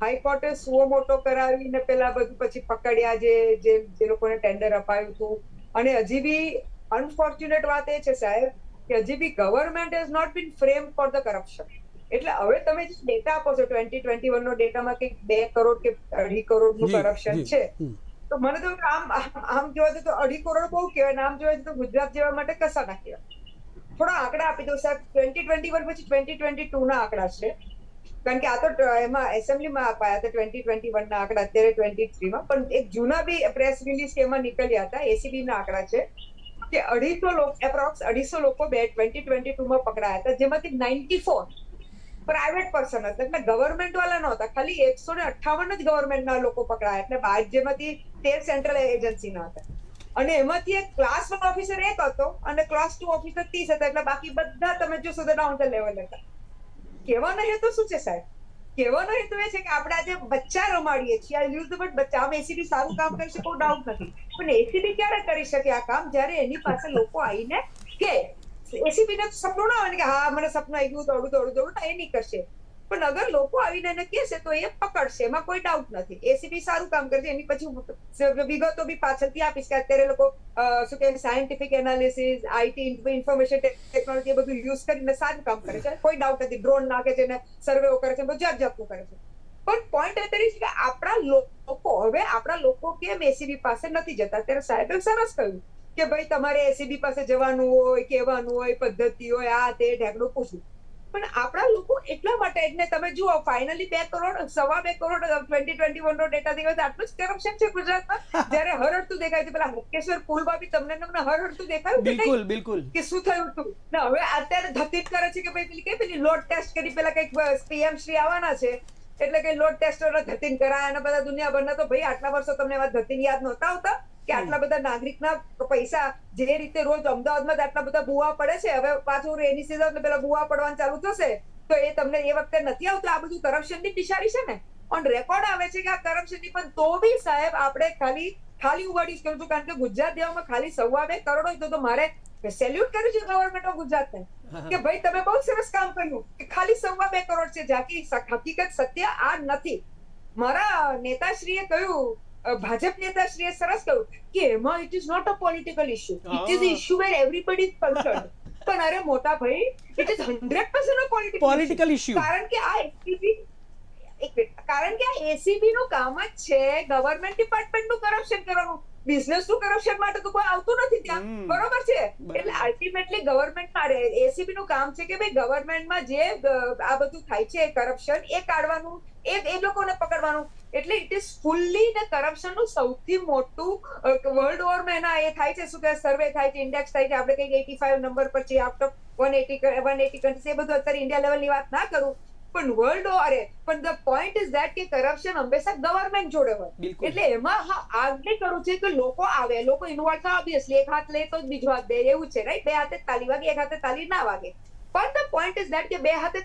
S6: હાઈકોર્ટે સુઓ મોટો કરાવીને પેલા બધું પછી પકડ્યા જે લોકોને ટેન્ડર અપાયું હતું. અને હજી બી અનફોર્ચ્યુનેટ વાત એ છે સાહેબ કે હજી બી government has not been frame for the corruption. એટલે હવે તમે જે ડેટા આપો છો 2021 નો ડેટામાં કે 2 કરોડ કે 2.5 કરોડ નું કરપ્શન છે, તો મને તો આમ જોવા તો 2.5 કરોડ બહુ કહેવાય, આમ જોવા તો ગુજરાત જેવા માટે કશા ના કહેવાય. થોડા આંકડા આપી દો સાહેબ. 2021 પછી 2022 ના આંકડા છે, કારણ કે આ તો એમાં એસેમ્બલીમાં અપાયા હતા 2021 ના આંકડા, અત્યારે 23 માં. પણ એક જૂના બી પ્રેસ રિલીઝ એમાં નીકળ્યા હતા, એસીબી ના આંકડા છે કે 250 લોકો, એપ્રોક્સ 250 લોકો 2022 માં પકડાયા હતા, જેમાંથી 94 પ્રાઇવેટ પર્સન હતા, એટલે ગવર્મેન્ટ વાળા નહોતા. ખાલી 158 જ ગવર્મેન્ટના લોકો પકડાયા, એટલે જેમાંથી 13 સેન્ટ્રલ એજન્સીના હતા. અને એમાંથી એક ક્લાસ 1 ઓફિસર એક હતો અને ક્લાસ 2 ઓફિસર 30 હતા, એટલે બાકી બધા તમે જોશો તો ડાઉન ધ લેવલ હતા. કહેવાનો હેતુ શું છે સાહેબ? કહેવાનો હેતુ એ છે કે આપણે આજે બચ્ચા રમાડીએ છીએ. આ યુઝ ધ વર્ડ બચ્ચા. આમ એસીબી સારું કામ કરી શકે, કોઈ ડાઉટ નથી, પણ એસીબી ક્યારે કરી શકે આ કામ? જ્યારે એની પાસે લોકો આવીને કે એસીબી ને સપનું ના આવે કે હા મને સપનું આવી ગયું, દોડું એ નહીં કરશે. પણ અગર લોકો આવીને એને કહેશે તો એ પકડશે, એમાં કોઈ ડાઉટ નથી. એસીબી સારું કામ કરશે. એની પછી વિગતો બી પાછળથી આપીશ કે અત્યારે લોકો શું કે scientific analysis, IT information technology એ બધું યુઝ કરીને સારું કામ કરે છે, કોઈ ડાઉટ નથી. ડ્રોન નાખે છે ને સર્વેઓ કરે છે, બધું જાતનું કરે છે. પણ પોઈન્ટ એ છે કે આપણા લોકો કેમ એસીબી પાસે નથી જતા? ત્યારે સાહેબે સરસ કહ્યું કે ભાઈ તમારે એસીબી પાસે જવાનું હોય, કહેવાનું હોય, પદ્ધતિ હોય, આ તે ઢેકડું પૂછવું. પણ આપણા લોકો એટલા માટે એટલે તમે જુઓ ફાઇનલી 2 કરોડ 2.5 કરોડ 2021 નો ડેટા દેખાય તો આટલું જ કરપ્શન છે ગુજરાતમાં. જયારે હરડતું દેખાય છે પેલા હકેશ્વર પુલમાં બી તમને હરડતું દેખાયું કે
S2: બિલકુલ
S6: નહીં?
S2: બિલકુલ.
S6: કે શું થયું હતું ને હવે અત્યારે ધતીત કરે છે કે ભાઈ પેલી લોડ ટેસ્ટ કરી, પેલા કઈક પીએમ શ્રી આવવાના છે એટલે કે લોડ ટેસ્ટ ધતીન કરાયા અને બધા દુનિયાભરના. તો ભાઈ આટલા વર્ષો તમને એવા ધતીન યાદ નહોતા આવતા કે આટલા બધા નાગરિકના પૈસા જે રીતે રોજ અમદાવાદમાં આટલા બધા બુવા પડે છે, હવે પાછું રેની સિઝન પેલા બુવા પડવાનું ચાલુ થશે તો એ તમને એ વખતે નથી આવતું? આ બધું કરપ્શનની પિશારી છે ને. ઓન રેકોર્ડ આવે છે કે આ કરપ્શનની, પણ તો બી સાહેબ આપણે ખાલી ઉવાડી કરું છું. કારણ કે ગુજરાત દેવામાં ખાલી 2.5 કરોડ હોય તો મારે સેલ્યુટ કર્યું છે ગવર્મેન્ટ ઓફ ગુજરાતને કે ભાઈ તમે બહુ સરસ કામ કર્યું કે ખાલી 2.5 કરોડ છે. જાકી હકીકત સત્ય આ નથી. મારા નેતાશ્રીએ કહ્યું, ભાજપ નેતાશ્રીએ સરસ કહ્યું કે એમાં it is not a political issue, it is issue where everybody is concerned. પણ અરે મોટા ભાઈ, it is 100% a
S2: political issue.
S6: કારણ કે આ એસીબી નું કામ જ છે ગવર્મેન્ટ ડિપાર્ટમેન્ટ નું કરપ્શન કરવાનું. બિઝનેસ નું કરપ્શન માટે તો કોઈ આવતું નથી ત્યાં, બરોબર છે? એટલે અલ્ટિમેટલી ગવર્મેન્ટમાં એસીબી નું કામ છે કે ભાઈ ગવર્મેન્ટમાં જે આ બધું થાય છે કરપ્શન એ કાઢવાનું, એ લોકોને પકડવાનું. એટલે ઇટ ઇઝ ફુલ્લી ને કરપ્શન નું સૌથી મોટું વર્લ્ડ ઓવરમાં એના એ થાય છે, શું કે સર્વે થાય છે, ઇન્ડેક્સ થાય છે. આપણે કઈક 85 નંબર પર છે આઉટ ઓફ 180 કન્ટ્રીઝ. એ બધું અત્યારે ઇન્ડિયા લેવલની વાત ના કરું, પણ વર્લ્ડ પણ ધ પોઈન્ટ ઇઝ ધેટ કે કરપ્શન હંમેશા ગવર્મેન્ટ જોડે હોય. એટલે એમાં આગળ કરું છે કે લોકો આવે, લોકો ઇન્વોલ્વ થાય. ઓબ્વિયસલી એક હાથ લે તો બીજો હાથ દે, એવું છે રાઈટ? 2 હાથે તાલી વાગે, એક હાથે તાલી ના વાગે. પણ ધ પોઈન્ટ ઇઝ ધેટ કે 2 હાથે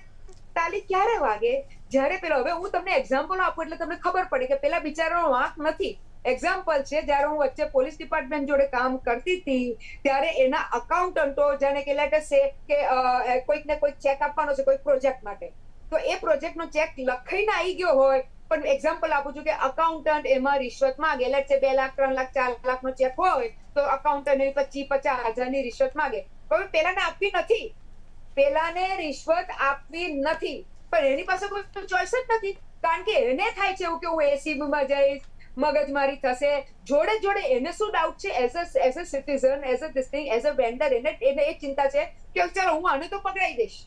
S6: તાલી ક્યારે વાગે? જ્યારે પેલો, હવે હું તમને એક્ઝામ્પલ આપું એટલે તમને ખબર પડે કે પેલા બિચારાનો વાંક નથી. એક્ઝામ્પલ છે, જ્યારે હું વચ્ચે પોલીસ ડિપાર્ટમેન્ટ જોડે કામ કરતી હતી ત્યારે એના અકાઉન્ટન્ટો જાણે કે લેટ અસ સે કે કોઈકને કોઈક ચેક આપવાનો છે કોઈ પ્રોજેક્ટ માટે, તો એ પ્રોજેક્ટનો ચેક લખાઈને આવી ગયો હોય, પણ એક્ઝામ્પલ આપું છું કે અકાઉન્ટન્ટ એમાં રિશ્વત માંગે. લેટ સે 2 લાખ 3 લાખ 4 લાખનો ચેક હોય તો અકાઉન્ટન્ટ 25-50 હજારની રિશ્વત માંગે. હવે પેલાને આપવી નથી, પેલાને રિશ્વત આપવી નથી, પણ એની પાસે કોઈ ચોઈસ જ નથી. કારણ કે એને થાય છે એવું કે હું એસીબીમાં જઈશ, મગજમારી થશે. જોડે એને શું ડાઉટ છે as a citizen, as a this thing, as a vendor, એને એ ચિંતા છે કે ચાલો હું આને તો પકડાઈ દઈશ,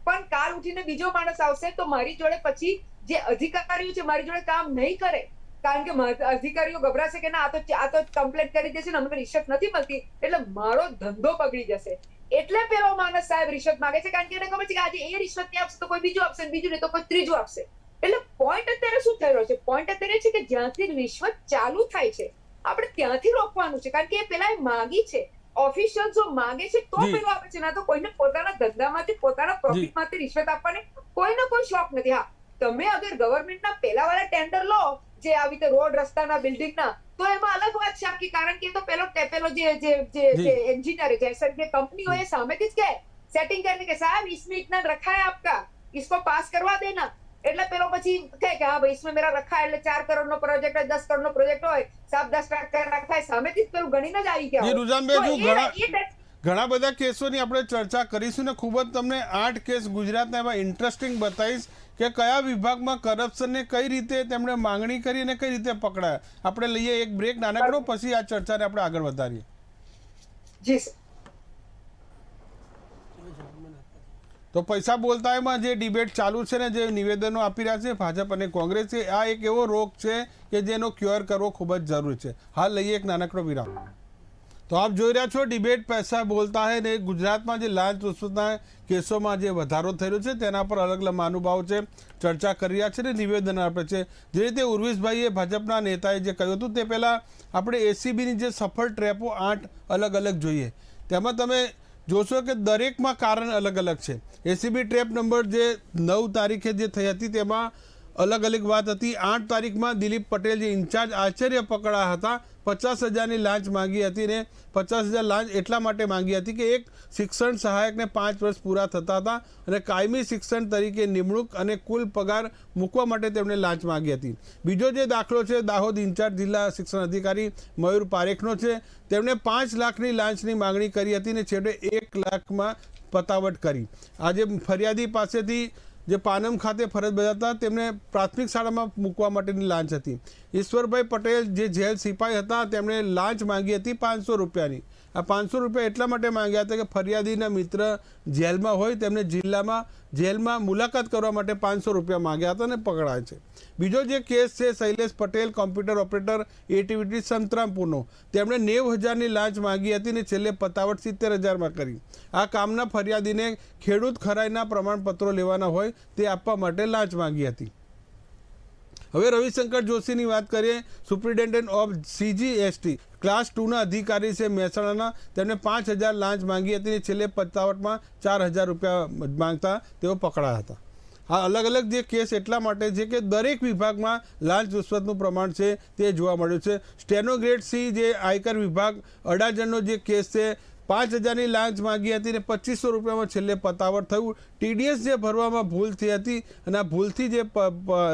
S6: પણ કાલ ઉઠીને બીજો માણસ આવશે તો મારી જોડે પછી જે અધિકારીઓ છે મારી જોડે કામ નહીં કરે. કારણ કે અધિકારીઓ ગભરાશે કે ના આ તો કમ્પ્લેન કરી દેશે ને અમને રિશ્વત નથી મળતી એટલે મારો ધંધો બગડી જશે. એટલે પેલો માણસ સાહેબ રિશ્વત માંગે છે, કારણ કે એને ખબર છે કે આજે એ રિશ્વત નહીં આપશે તો કોઈ બીજું આપશે, બીજું નહીં તો કોઈ ત્રીજું આપશે. એટલે પોઈન્ટ અત્યારે શું થઈ રહ્યો છે? પોઈન્ટ અત્યારે છે કે જ્યાંથી રિશ્વત ચાલુ થાય છે આપણે ત્યાંથી રોકવાનું છે. કારણ કે એ પેલા માંગી છે, ઓફિશિયલ જો માંગે છે તો પેલો આપે છે, ના તો કોઈને પોતાના ધંધામાંથી પોતાના પ્રોફિટમાંથી રિશ્વત આપવાની કોઈને કોઈ શોખ નથી. હા, તમે અગર ગવર્મેન્ટના પેલા વાળા ટેન્ડર લો જે આવી રીતે રોડ રસ્તાના બિલ્ડિંગના, તો એમાં અલગ વાત છે આખી. કારણ કે તો પેલો જે એન્જિનિયર જે કંપની હોય એ સામેથી જ કે સેટિંગ કરીને કે સાહેબ इसमें इतना रखा है आपका, इसको पास करवा देना. એટલે પેલો પછી કહે કે હા ભાઈ इसमें मेरा रखा है, એટલે 4 કરોડનો પ્રોજેક્ટ હોય, 10 કરોડનો પ્રોજેક્ટ હોય, સાહેબ 10% રખાય, સામેથી જ પેલું ગણીને જ આવી ગયા.
S1: રૂઝાનભાઈ, ઘણા બધા કેસોની આપણે ચર્ચા કરીશું ને ખૂબ જ તમને 8 કેસ ગુજરાતના એવા ઇન્ટરેસ્ટિંગ બતાવીશ કે કયા વિભાગમાં કરપ્શનને કઈ રીતે તેમણે માંગણી કરી અને કઈ રીતે પકડાયા. આપણે લઈએ એક બ્રેક નાનકડો, પછી આ ચર્ચાને આપણે આગળ વધારીએ.
S6: જી સર.
S1: તો પૈસા બોલતા એમાં જે ડિબેટ ચાલુ છે ને જે નિવેદનો આપી રહ્યા છે ભાજપ અને કોંગ્રેસ, આ એક એવો રોગ છે કે જેનો ક્યોર કરવો ખૂબ જ જરૂરી છે. હાલ લઈએ એક નાનકડો વિરામ. તો આપ જોઈ રહ્યા છો ડિબેટ પૈસા બોલતા હે ને ગુજરાતમાં જે લાંચ રૂશ્વતના કેસોમાં જે વધારો થઈ રહ્યો છે તેના પર અલગ અલગ મહાનુભાવો છે ચર્ચા કરી રહ્યા છે ને નિવેદન આપે છે. જે રીતે ઉર્વિશભાઈએ ભાજપના નેતાએ જે કહ્યું હતું તે પહેલાં આપણે એસીબીની જે સફળ ટ્રેપો 8 અલગ અલગ જોઈએ તેમાં તમે જોશો કે દરેકમાં કારણ અલગ અલગ છે. એસીબી ટ્રેપ નંબર જે 9 તારીખે જે થઈ હતી તેમાં અલગ અલગ વાત હતી. 8 તારીખમાં દિલીપ પટેલ જે ઇન્ચાર્જ આચાર્ય પકડાયા હતા, 50,000ની લાંચ માંગી હતી ને 50,000 લાંચ એટલા માટે માંગી હતી કે એક શિક્ષણ સહાયકને 5 વર્ષ પૂરા થતા હતા અને કાયમી શિક્ષણ તરીકે નિમણૂક અને કુલ પગાર મૂકવા માટે તેમણે લાંચ માંગી હતી. બીજો જે દાખલો છે દાહોદ ઇન્ચાર્જ જિલ્લા શિક્ષણ અધિકારી મયુર પારેખનો છે. તેમણે 5 લાખની લાંચની માંગણી કરી હતી ને છેવટે 1 લાખમાં પતાવટ કરી. આજે ફરિયાદી પાસેથી જે પાનમ ખાતે ફરજ બજાવતા તેમને પ્રાથમિક શાળામાં મૂકવા માટેની લાંચ હતી. ઈશ્વરભાઈ પટેલ જે જેલ સિપાઈ હતા તેમણે લાંચ માંગી હતી 500 રૂપિયાની. આ 500 રૂપિયા એટલા માટે માંગ્યા હતા કે ફરિયાદીના મિત્ર જેલમાં હોય તેમને જેલમાં મુલાકાત કરવા માટે 500 રૂપિયા માંગ્યા હતા અને પકડાય છે. બીજો જે કેસ છે Shailesh Patel computer operator ATVT સંતરામપુરનો, તેમણે 90,000ની લાંચ માંગી હતી ને છેલ્લે પતાવટ 70,000માં કરી. આ કામના ફરિયાદીને ખેડૂત ખરાઈના પ્રમાણપત્રો લેવાના હોય તે આપવા માટે લાંચ માંગી હતી. હવે રવિશંકર જોશીની વાત કરીએ. સુપ્રિન્ટેન્ડન્ટ ઓફ CGST ક્લાસ 2ના અધિકારી છે મહેસાણાના, તેમણે 5,000 લાંચ માંગી હતી અને છેલ્લે પતાવટમાં 4,000 રૂપિયા માંગતા તેઓ પકડાયા હતા. આ અલગ અલગ જે કેસ એટલા માટે છે કે દરેક વિભાગમાં લાંચ રૂશ્વતનું પ્રમાણ છે તે જોવા મળ્યું છે. સ્ટેનોગ્રેડ C જે આયકર વિભાગ અડાજણનો જે કેસ છે, 5,000ની લાંચ માંગી હતી ને 2,500 રૂપિયામાં છેલ્લે પતાવટ થયું. TDS જે ભરવામાં ભૂલ થઈ હતી અને આ ભૂલથી જે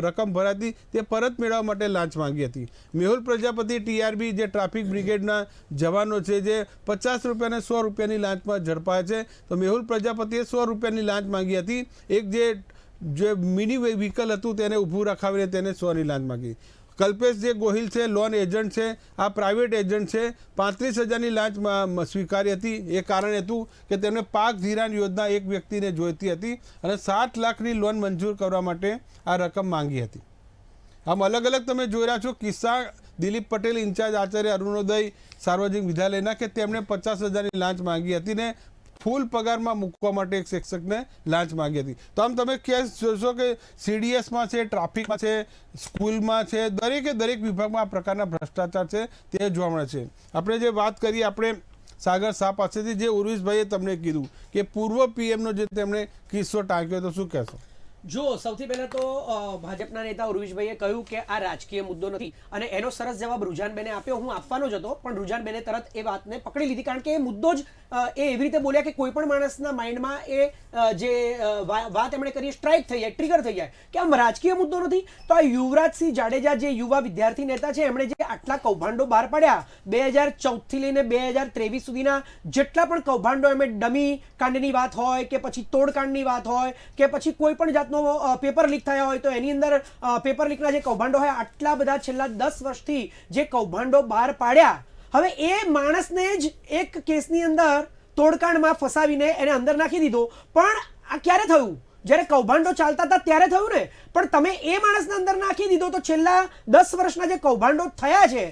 S1: રકમ ભરાતી તે પરત મેળવવા માટે લાંચ માંગી હતી. મેહુલ પ્રજાપતિ TRB જે ટ્રાફિક બ્રિગેડના જવાનો છે જે 50 રૂપિયા અને 100 રૂપિયાની લાંચમાં ઝડપાયા છે. તો મેહુલ પ્રજાપતિએ 100 રૂપિયાની લાંચ માંગી હતી. એક જે મિની વ્હીકલ હતું તેને ઊભું રખાવીને તેને 100ની લાંચ માંગી. કલ્પેશ જે ગોહિલ છે લોન એજન્ટ છે, આ પ્રાઇવેટ એજન્ટ છે, 35,000ની લાંચ સ્વીકારી હતી. એ કારણ હતું કે તેમને પાક ધિરાણ યોજના એક વ્યક્તિને જોઈતી હતી અને 7 લાખની લોન મંજૂર કરવા માટે આ રકમ માંગી હતી. આમ અલગ અલગ તમે જોઈ રહ્યા છો કિસ્સા. દિલીપ પટેલ ઇન્ચાર્જ આચાર્ય અરુણોદય સાર્વજનિક વિદ્યાલયના કે તેમણે 50,000ની લાંચ માંગી હતી ને ફૂલ પગારમાં મૂકવા માટે એક શિક્ષકને લાંચ માંગી હતી. તો આમ તમે કેસ જોશો કે CDSમાં છે, ટ્રાફિકમાં છે, સ્કૂલમાં છે, દરેક વિભાગમાં આ પ્રકારના ભ્રષ્ટાચાર છે તે જોવા મળે છે. આપણે જે વાત કરીએ આપણે સાગર શાહ પાસેથી, જે ઉર્વિશભાઈએ તમને કીધું કે પૂર્વ PMનો જે તેમણે કિસ્સો ટાંક્યો તો શું કહેશો?
S2: જો સૌથી પહેલા તો ભાજપના નેતા ઉર્વિશભાઈએ કહ્યું કે આ રાજકીય મુદ્દો નથી અને એનો સરસ જવાબ રૂજાનબેને આપ્યો. હું આપવાનો જ હતો પણ રૂજાનબેને તરત એ વાતને પકડી લીધી કારણ કે એ મુદ્દો જ એ એવી રીતે બોલ્યા કે કોઈ પણ માણસના માઇન્ડમાં એ જે વાત એમણે કરી સ્ટ્રાઇક થઈ જાય, ટ્રિગર થઈ જાય કે આમ રાજકીય મુદ્દો નથી. તો આ યુવરાજસિંહ જાડેજા જે યુવા વિદ્યાર્થી નેતા છે એમણે જે આટલા કૌભાંડો બહાર પાડ્યા 2014થી લઈને 2023 સુધીના જેટલા પણ કૌભાંડો, એમણે ડમી કાંડની વાત હોય કે પછી તોડકાંડની વાત હોય કે પછી કોઈ પણ જાત પેપર લીક થયા હોય તો એની અંદર પેપર લીકના જે કૌભાંડો હોય આટલા બધા છેલ્લા 10 વર્ષથી જે કૌભાંડો બહાર પાડ્યા, હવે એ માણસને જ એક કેસની અંદર તોડકાંડમાં ફસાવીને એને અંદર નાખી દીધો. પણ આ ક્યારે થયું? જ્યારે કૌભાંડો ચાલતા હતા ત્યારે થયું ને. પણ તમે એ માણસને અંદર નાખી દીધો તો છેલ્લા 10 વર્ષના જે કૌભાંડો થયા છે,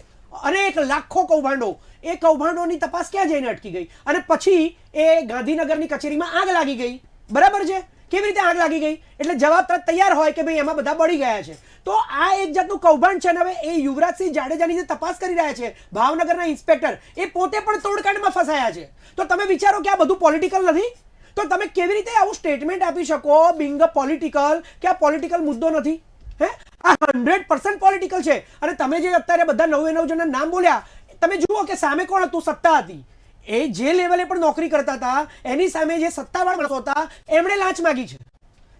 S2: અનેક લાખો કૌભાંડો, એ કૌભાંડોની તપાસ ક્યાં જઈને અટકી ગઈ? અને પછી એ ગાંધીનગરની કચેરીમાં આગ લાગી ગઈ. બરાબર છે? કેવી રીતે આગ લાગી ગઈ? એટલે જવાબ તરત તૈયાર હોય કે ભાઈ એમાં બધા બળી ગયા છે. તો આ એક જાતનું કૌભાંડ છે. હવે એ યુવરાજસિંહ જાડેજાની જે તપાસ કરી રહ્યા છે ભાવનગરના ઇન્સ્પેક્ટર, એ પોતે પણ તોડકાંડમાં ફસાયા છે. તો તમે વિચારો કે આ બધું પોલિટિકલ નથી? તો તમે કેવી રીતે આવું સ્ટેટમેન્ટ આપી શકો બિંગ પોલિટિકલ કે આ પોલિટિકલ મુદ્દો નથી? હે, આ 100% પોલિટિકલ છે. અને તમે જે અત્યારે બધા 9 જણના નામ બોલ્યા, તમે જુઓ કે સામે કોણ હતું? સત્તા હતી. એ જે લેવલે પણ નોકરી કરતા હતા એની સામે જે સત્તાવાળા માણસો હતા એમણે લાંચ માંગી છે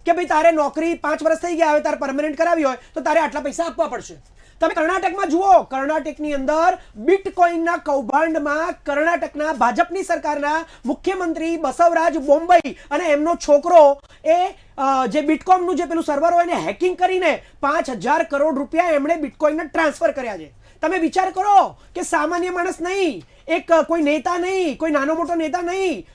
S2: કે ભાઈ તારે નોકરી 5 વર્ષ થઈ ગયા, હવે તારે પરમેનન્ટ કરાવી હોય તો તારે આટલા પૈસા આપવા પડશે. તમે કર્ણાટકમાં જુઓ, કર્ણાટકની અંદર બિટકોઇનના કૌભાંડમાં કર્ણાટકના ભાજપની સરકારના મુખ્યમંત્રી બસવરાજ બોમ્બઈ અને એમનો છોકરો એ જે બિટકોઇનનું જે પેલું સર્વર હોય એને હેકિંગ કરીને 5,000 કરોડ રૂપિયા એમણે બિટકોઇનને ટ્રાન્સફર કર્યા છે. તમે વિચાર કરો કે સામાન્ય માણસ નહીં, એક કોઈ નેતા નહીં, કોઈ નાનો મોટો નેતા નહીં,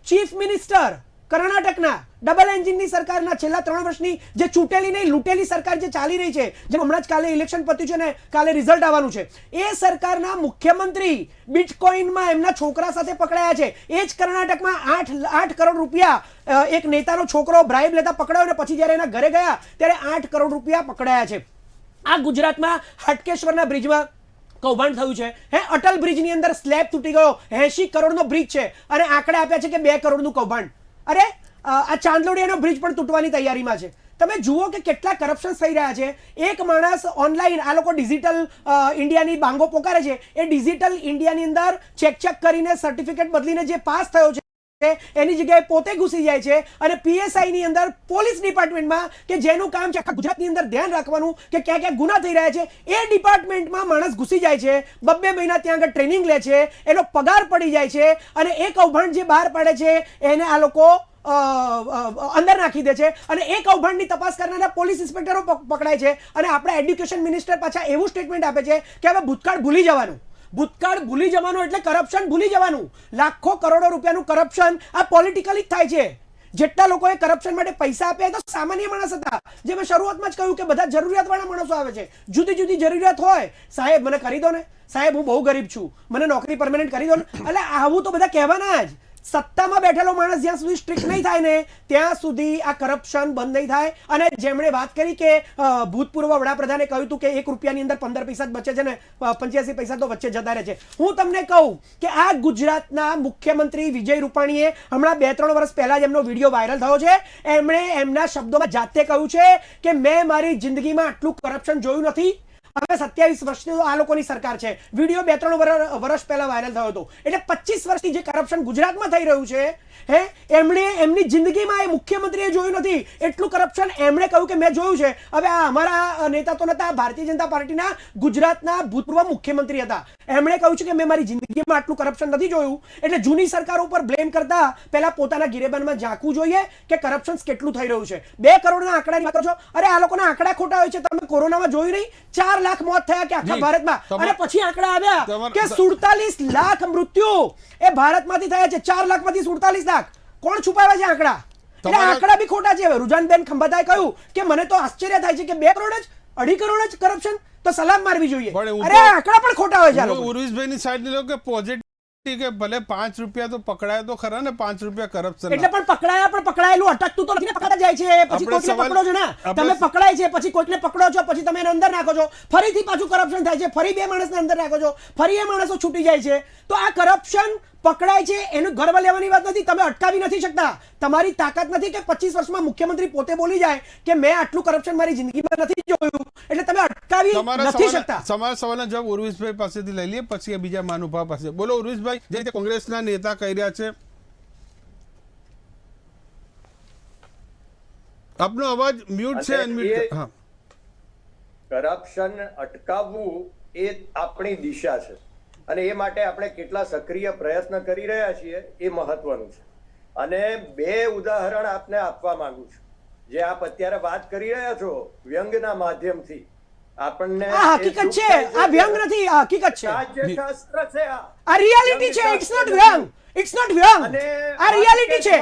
S2: ચીફ મિનિસ્ટર કર્ણાટકના ડબલ એન્જિનની સરકારના છેલ્લા 3 વર્ષની જે ચૂંટેલી નહીં લૂંટેલી સરકાર જે ચાલી રહી છે, જેમ હમણાં જ કાલે ઇલેક્શન પત્યું છે ને કાલે રિઝલ્ટ આવવાનું છે, એ સરકારના મુખ્યમંત્રી બિટકોઇનમાં એમના છોકરા સાથે પકડાયા છે. એ જ કર્ણાટકમાં 8 કરોડ રૂપિયા એક નેતાનો છોકરો બ્રાઇબ લેતા પકડાયો ને પછી જ્યારે એના ઘરે ગયા ત્યારે 8 કરોડ રૂપિયા પકડાયા છે. આ ગુજરાતમાં હાટકેશ્વરના બ્રિજમાં કૌભાંડ થયું છે. અટલ બ્રિજની અંદર સ્લેબ તૂટી ગયો, 80 કરોડનો બ્રિજ છે અને આંકડા આપ્યા છે કે 2 કરોડનું કૌભાંડ. અરે આ ચાંદલોડિયાનો બ્રિજ પણ તૂટવાની તૈયારીમાં છે. તમે જુઓ કે કેટલા કરપ્શન થઈ રહ્યા છે. એક માણસ ઓનલાઈન, આ લોકો ડિજિટલ ઇન્ડિયાની બાંગો પોકારે છે, એ ડિજિટલ ઇન્ડિયાની અંદર ચેક કરીને સર્ટિફિકેટ બદલીને જે પાસ થયો છે એની જગ્યાએ પોતે ઘૂસી જાય છે અને પીએસઆઈ ની અંદર પોલીસ ડિપાર્ટમેન્ટમાં કે જેનું કામ છે આખા ગુજરાતની અંદર ધ્યાન રાખવાનું કે ક્યાં ક્યાં ગુના થઈ રહ્યા છે, એ ડિપાર્ટમેન્ટમાં માણસ ઘૂસી જાય છે. 2 મહિના ત્યાં આગળ ટ્રેનિંગ લે છે, એનો પગાર પડી જાય છે અને એ કૌભાંડ જે બહાર પાડે છે એને આ લોકો અંદર નાખી દે છે અને એ કૌભાંડની તપાસ કરનારા પોલીસ ઇન્સ્પેક્ટરો પકડાય છે. અને આપણા એડ્યુકેશન મિનિસ્ટર પાછા એવું સ્ટેટમેન્ટ આપે છે કે હવે ભૂતકાળ ભૂલી જવાનું. ભૂતકાળ ભૂલી જવાનું એટલે કરપ્શન ભૂલી જવાનું. લાખો કરોડો રૂપિયાનું કરપ્શન આ પોલિટિકલી જ થાય છે. જેટલા લોકોએ કરપ્શન માટે પૈસા આપ્યા તો સામાન્ય માણસ હતા. જે મેં શરૂઆતમાં જ કહ્યું કે બધા જરૂરિયાતવાળા માણસો આવે છે. જુદી જુદી જરૂરિયાત હોય, સાહેબ મને કરી દો ને, સાહેબ હું બહુ ગરીબ છું, મને નોકરી પરમેનન્ટ કરી દો ને, એટલે આવું તો બધા કહેવાના જ. સત્તામાં બેઠેલો માણસ જ્યાં સુધી સ્ટ્રિક્ટ નહીં થાય ને ત્યાં સુધી આ કરપ્શન બંધ નહીં થાય. અને જેમણે વાત કરી કે ભૂતપૂર્વ વડાપ્રધાને કહ્યું હતું કે 1 રૂપિયાની અંદર 15 પૈસા જ બચે છે ને 85 પૈસા તો વચ્ચે જતા રહે છે. હું તમને કહું કે આ ગુજરાતના મુખ્યમંત્રી વિજય રૂપાણીએ હમણાં 2-3 વર્ષ પહેલા જ એમનો વિડીયો વાયરલ થયો છે. એમણે એમના શબ્દોમાં જાતે કહ્યું છે કે મેં મારી જિંદગીમાં આટલું કરપ્શન જોયું નથી. હવે 27 વર્ષની આ લોકોની સરકાર છે. વિડીયો 2-3 વર્ષ પહેલા વાયરલ થયો હતો. એટલે 25 વર્ષથી જે કરપ્શન ગુજરાતમાં થઈ રહ્યું છે, એમણે એમની જિંદગીમાં એ મુખ્યમંત્રીએ જોયું નથી એટલું કરપ્શન. એમણે કહ્યું કે મેં જોયું છે. હવે આ અમારા નેતા તો નતા, ભારતીય જનતા પાર્ટીના ગુજરાતના ભૂતપૂર્વ મુખ્યમંત્રી હતા. એમણે કહ્યું છે કે મેં મારી જિંદગીમાં આટલું કરપ્શન નથી જોયું. એટલે જૂની સરકાર ઉપર બ્લેમ કરતા પહેલા પોતાના ગિરેબાનમાં ઝાંકવું જોઈએ કે કરપ્શન કેટલું થઈ રહ્યું છે. 2 કરોડના આંકડાની વાત કરો છો. અરે આ લોકોના આંકડા ખોટા હોય છે. તમે કોરોનામાં જોયું નહીં, 4 લાખ મોત થયા કે આખા ભારતમાં, અને પછી આંકડા આવ્યા કે 47 લાખ મૃત્યુ એ ભારતમાંથી થયા છે. 4 લાખમાંથી 47 લાખ. કોણ છુપાવે છે આંકડા? એટલે આંકડા બી ખોટા છે. રૂજાનબેન ખંભાતાએ કહ્યું કે મને તો આશ્ચર્ય થાય છે કે 2 કરોડ જ 2.5 કરોડ જ કરપ્શન, તો સલામ મારવી જોઈએ. અરે આંકડા પણ ખોટા હોય છે.
S1: ઉર્વિશભાઈની સાઈડ લો કે પોઝિટિવ કે ભલે 5 રૂપિયા તો પકડાય તો ખરા ને, 5 રૂપિયા કરપ્શન
S2: એટલે પણ પકડાયેલું અટકતું તો નથી, પકડાતા જાય છે. પછી કોઈકને પકડો છો ને, તમે પકડાય છે પછી કોઈકને પકડો છો, પછી તમે એને અંદર નાખો છો, ફરીથી પાછું કરપ્શન થાય છે, ફરી 2 માણસને અંદર નાખો છો, ફરી એ માણસો છૂટી જાય છે. તો આ કરપ્શન પકડાય છે એનું ગર્વ લેવાની વાત નથી. તમે અટકાવી નથી શકતા. તમારી તાકાત નથી કે 25 વર્ષમાં મુખ્યમંત્રી પોતે બોલી જાય કે મેં આટલું કરપ્શન મારી જિંદગીમાં નથી જોયું, એટલે તમે અટકાવી નથી શકતા.
S1: તમારા સવાલનો જવાબ ઉર્વિશભાઈ પાસેથી લઈ લઈએ, પછી બીજા મહાનુભાવ પાસે. બોલો ઉર્વિશભાઈ, જે રીતે કોંગ્રેસના નેતા કહી રહ્યા છે, આપનો અવાજ મ્યુટ છે, અનમ્યુટ. હા,
S3: કરપ્શન અટકાવવું એ આપણી દિશા છે અને એ માટે આપણે કેટલા સક્રિય પ્રયત્ન કરી રહ્યા છીએ એ મહત્વનું છે. અને 2 ઉદાહરણ આપને આપવા માંગુ છું. જે આપ અત્યારે વાત કરી રહ્યા છો વ્યંગના માધ્યમથી, આપણને
S2: આ હકીકત છે, આ વ્યંગ નથી, આ હકીકત છે,
S3: રાજ્યશાસ્ત્ર છે,
S2: આ રિયાલિટી છે. ઇટ્સ નોટ વ્યંગ, ઇટ્સ નોટ વ્યંગ, આ રિયાલિટી છે.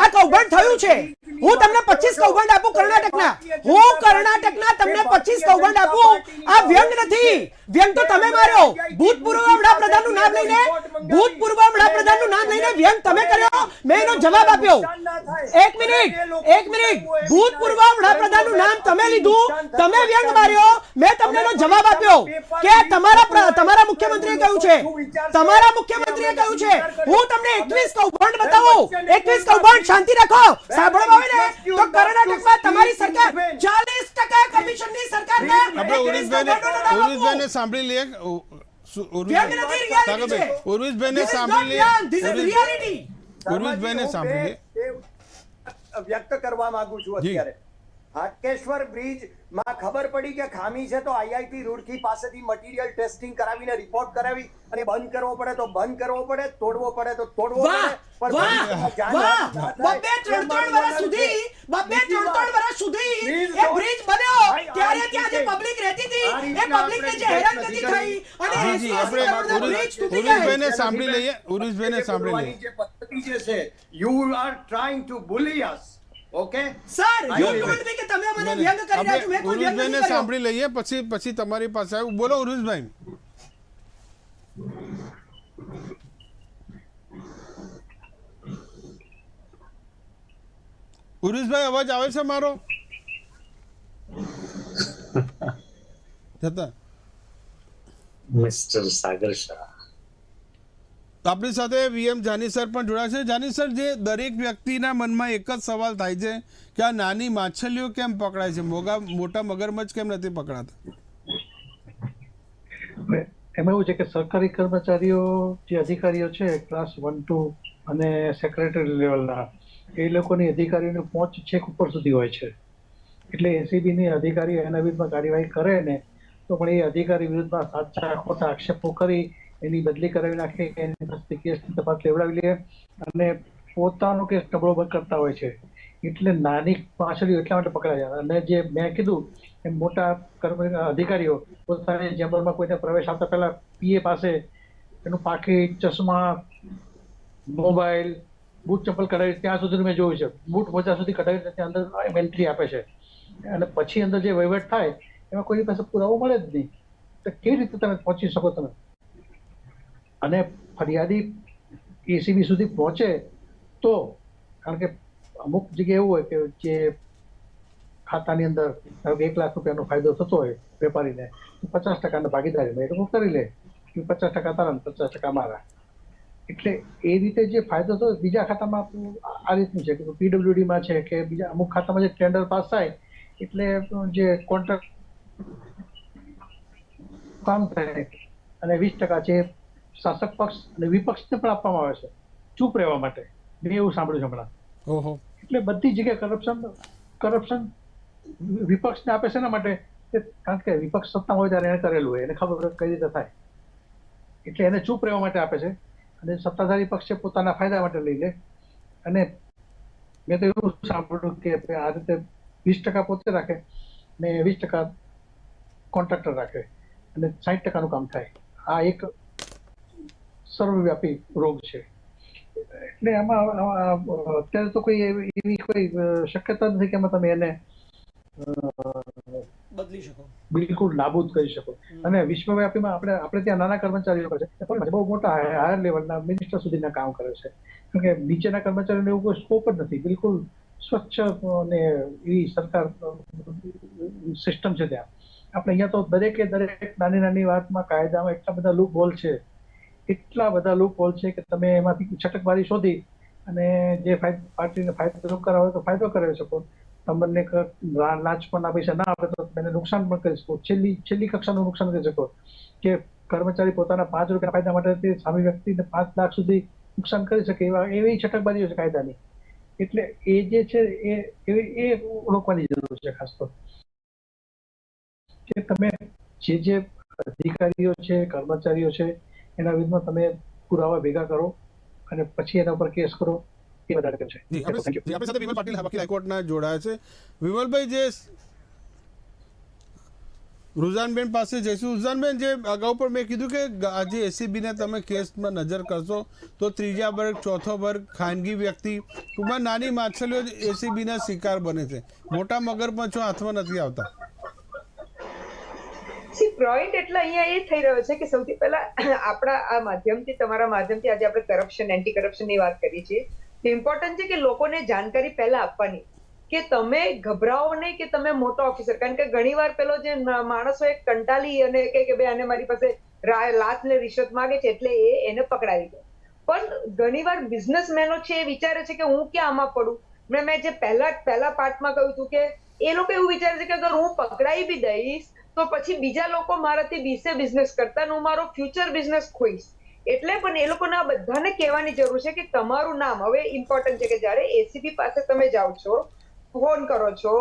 S2: આ કૌભાંડ થયું છે. હું તમને 25 કૌભાંડ આપું કર્ણાટકના, હું કર્ણાટકના તમને 25 કૌભાંડ આપું. આ વ્યંગ નથી. વ્યંગ તો તમે માર્યો. ભૂતપૂર્વ વડાપ્રધાનનું નામ લઈને, ભૂતપૂર્વ વડાપ્રધાનનું નામ લઈને વ્યંગ તમે કર્યો. મેં એનો જવાબ આપ્યો. એક મિનિટ. ભૂતપૂર્વ વડાપ્રધાનનું નામ તમે લીધું, તમે વ્યંગ માર્યો. મેં તમને એનો જવાબ આપ્યો કે તમારા મુખ્યમંત્રીએ કહ્યું છે, તમારા મુખ્યમંત્રીએ કહ્યું છે. હું તમને 21 કૌભાંડ બતાવું. 21 કૌભાંડ. શાંતિ રાખો. સાંભળવા આવે ને તો કર્ણાટકમાં તમારી સરકાર 40% કમિશનની સરકારને
S1: ઉર્વિશભાઈને સાંભળી લઈએ. ઉર્વિશભાઈને સાંભળી લઈએ. ઉર્વિશભાઈને સાંભળી લઈએ.
S3: વ્યક્ત કરવા માંગુ છું. અત્યારે હાટકેશ્વર બ્રિજ માં ખબર પડી કે ખામી છે તો આઈઆઈટી રૂડકી પાસેથી મટીરીયલ ટેસ્ટિંગ કરાવીને રિપોર્ટ કરાવી અને બંધ કરવો પડે તો બંધ કરવો પડે, તોડવો પડે તો તોડવો પડે.
S2: બબ્બે 3 વર્ષ સુધી એ બ્રિજ બન્યો ત્યારે ત્યાં જે પબ્લિક રહેતી હતી એ પબ્લિકને જે હેરાનગતિ થઈ અને
S1: ઉર્વિશભાઈને સાંભળી લઈએ. ઉર્વિશભાઈને સાંભળી લઈએ.
S3: પતી જશે. You are trying to bully us. Okay
S2: sir
S3: I
S2: you
S3: will
S2: told મી કે તમે મને વ્યંગ કરી રહ્યા છો, મેં કોઈ વ્યંગ
S1: ઉરુષભાઈને
S2: નથી કર્યો.
S1: સાંભળી લઈએ, પછી તમારી પાસે આવ્યું. બોલો ઉરુષભાઈ. ઉરુષભાઈ, અવાજ આવે છે મારો? જતા
S5: મિસ્ટર સાગર શાહ.
S1: આપણી સાથે વીએમ જાની સર પણ જોડાયા છે. જાની સર, જે દરેક વ્યક્તિના મનમાં એક જ સવાલ થાય છે કે આ નાની માછલીઓ કેમ પકડાય છે, મોટા મગરમચ્છ કેમ નથી પકડાતા?
S4: એમાં એવું છે કે સરકારી કર્મચારીઓ જે અધિકારીઓ છે ક્લાસ 1, 2 અને સેક્રેટરી લેવલના, એ લોકોની અધિકારીઓની પહોંચ છેક ઉપર સુધી હોય છે. એટલે એસીબીની અધિકારી એના વિરુદ્ધમાં કાર્યવાહી કરે ને તો પણ એ અધિકારી વિરુદ્ધમાં સાચા ખોટા આક્ષેપો કરી એની બદલી કરાવી નાખે, એની પાસેથી કેસની તપાસ લેવડાવી લે અને પોતાનો કેસ નબળો કરતા હોય છે. એટલે નાની માછલીઓ એટલા માટે પકડાય છે. અને જે મેં કીધું એમ મોટા અધિકારીઓ પોતાની ચેમ્બરમાં કોઈને પ્રવેશ આપતા પહેલા પીએ પાસે એનું પાકીટ, ચશ્મા, મોબાઈલ, બૂટ ચપ્પલ કઢાવી, ત્યાં સુધી મેં જોયું છે, બૂટ મોજા સુધી કઢાવી ત્યાં અંદર એન્ટ્રી આપે છે. અને પછી અંદર જે વહીવટ થાય એમાં કોઈની પાસે પુરાવો મળે જ નહીં. તો કેવી રીતે તમે પહોંચી શકો તમે? અને ફરિયાદી એસીબી સુધી પહોંચે તો, કારણ કે અમુક જગ્યાએ એવું હોય કે જે ખાતાની અંદર 1 લાખ રૂપિયાનો ફાયદો થતો હોય વેપારીને, 50% ભાગીદારી એ લોકો કરી લે, 50% તારા 50% મારા. એટલે એ રીતે જે ફાયદો થયો બીજા ખાતામાં આ રીતનું છે કે પીડબ્લ્યુડીમાં છે કે બીજા અમુક ખાતામાં જે ટેન્ડર પાસ થાય એટલે જે કોન્ટ્રાક્ટ કામ થાય અને 20% છે શાસક પક્ષ અને વિપક્ષને પણ આપવામાં આવે છે ચૂપ રહેવા માટે. મેં એવું સાંભળ્યું છે હમણાં.
S1: ઓહો.
S4: એટલે બધી જગ્યાએ કરપ્શન વિપક્ષને આપે છે એના માટે કારણ કે વિપક્ષ સત્તા હોય ત્યારે એને કરેલું હોય, એને ખબર કઈ રીતે થાય, એટલે એને ચૂપ રહેવા માટે આપે છે. અને સત્તાધારી પક્ષે પોતાના ફાયદા માટે લઈ લે. અને મેં તો એવું સાંભળ્યું કે આ રીતે 20% પોતે રાખે ને 20% કોન્ટ્રાક્ટર રાખે અને 60%નું કામ થાય. આ એક સર્વવ્યાપી રોગ છે. એટલે આમાં અત્યારે તો કોઈ એવી કોઈ શક્યતા નથી કે એમાં તમે એને
S2: બદલી શકો,
S4: બિલકુલ નાબૂદ કરી શકો. અને વિશ્વવ્યાપીમાં આપણે ત્યાં નાના કર્મચારીઓ છે, બહુ મોટા હાયર લેવલના મિનિસ્ટર સુધીના કામ કરે છે. કારણ કે નીચેના કર્મચારીઓને એવું કોઈ સ્કોપ જ નથી. બિલકુલ સ્વચ્છ અને એવી સરકાર સિસ્ટમ છે ત્યાં. આપણે અહીંયા તો દરેક નાની વાતમાં કાયદામાં એટલા બધા લૂપ હોલ છે, કે તમે એમાંથી છટકબારી શોધી અને જે પાર્ટીને ફાયદો કરાવે તો ફાયદો કરાવી શકો. તમને લાંચપણના પૈસા ના આપે તો તેને નુકસાન પણ કરી શકો. છેલ્લી કક્ષાનું નુકસાન કરી શકો કે કર્મચારી પોતાના 5 રૂપિયા ફાયદા માટે સામી વ્યક્તિને 5 લાખ સુધી નુકસાન કરી શકે એવી છટકબારીઓ છે કાયદાની. એટલે એ જે છે એ રોકવાની જરૂર છે. ખાસ તો કે તમે જે અધિકારીઓ છે, કર્મચારીઓ છે, એના વિરુદ્ધમાં તમે પુરાવા ભેગા કરો અને પછી એના ઉપર કેસ કરો. એ વધારે છે.
S1: આપણી સાથે વિમલ પાટીલ વકીલ હાઈકોર્ટના જોડાયા છે. વિમલભાઈ, જે રુઝાનબેન પાસે જઈશું. રુઝાનબેન, જે અગાઉ પણ મેં કીધું કે આજે એસીબીને તમે કેસમાં નજર કરશો તો 3જા વર્ગ, 4થો વર્ગ, ખાનગી વ્યક્તિ, ટૂંકમાં નાની માછલીઓ એસીબીના શિકાર બને છે. મોટા મગરમચ્છો હાથમાં નથી આવતા.
S6: પોઈન્ટ એટલે અહીંયા એ થઈ રહ્યો છે કે સૌથી પહેલા આપણા આ માધ્યમથી, તમારા માધ્યમથી આજે આપણે કરપ્શન, એન્ટી કરપ્શનની વાત કરીએ છીએ. ઇમ્પોર્ટન્ટ છે કે લોકોને જાણકારી પહેલા આપવાની કે તમે ગભરાઓ નહીં કે તમે મોટો ઓફિસર. કારણ કે ઘણીવાર પેલો જે માણસો એક કંટાળી અને કે ભાઈ આને મારી પાસે લાત ને રિશ્વત માંગે છે એટલે એને પકડાવી દે. પણ ઘણીવાર બિઝનેસમેનો છે એ વિચારે છે કે હું ક્યાં આમાં પડું. મેં જે પહેલા પાર્ટમાં કહ્યું હતું કે એ લોકો એવું વિચારે છે કે અગર હું પકડાઈ બી દઈશ તો પછી બીજા લોકો મારાથી બીસે બિઝનેસ કરતા હું મારો ફ્યુચર બિઝનેસ ખોઈશ. એટલે પણ એ લોકોને આ બધાને કહેવાની જરૂર છે કે તમારું નામ હવે ઇમ્પોર્ટન્ટ છે કે જ્યારે એસીબી પાસે તમે જાઓ છો, ફોન કરો છો,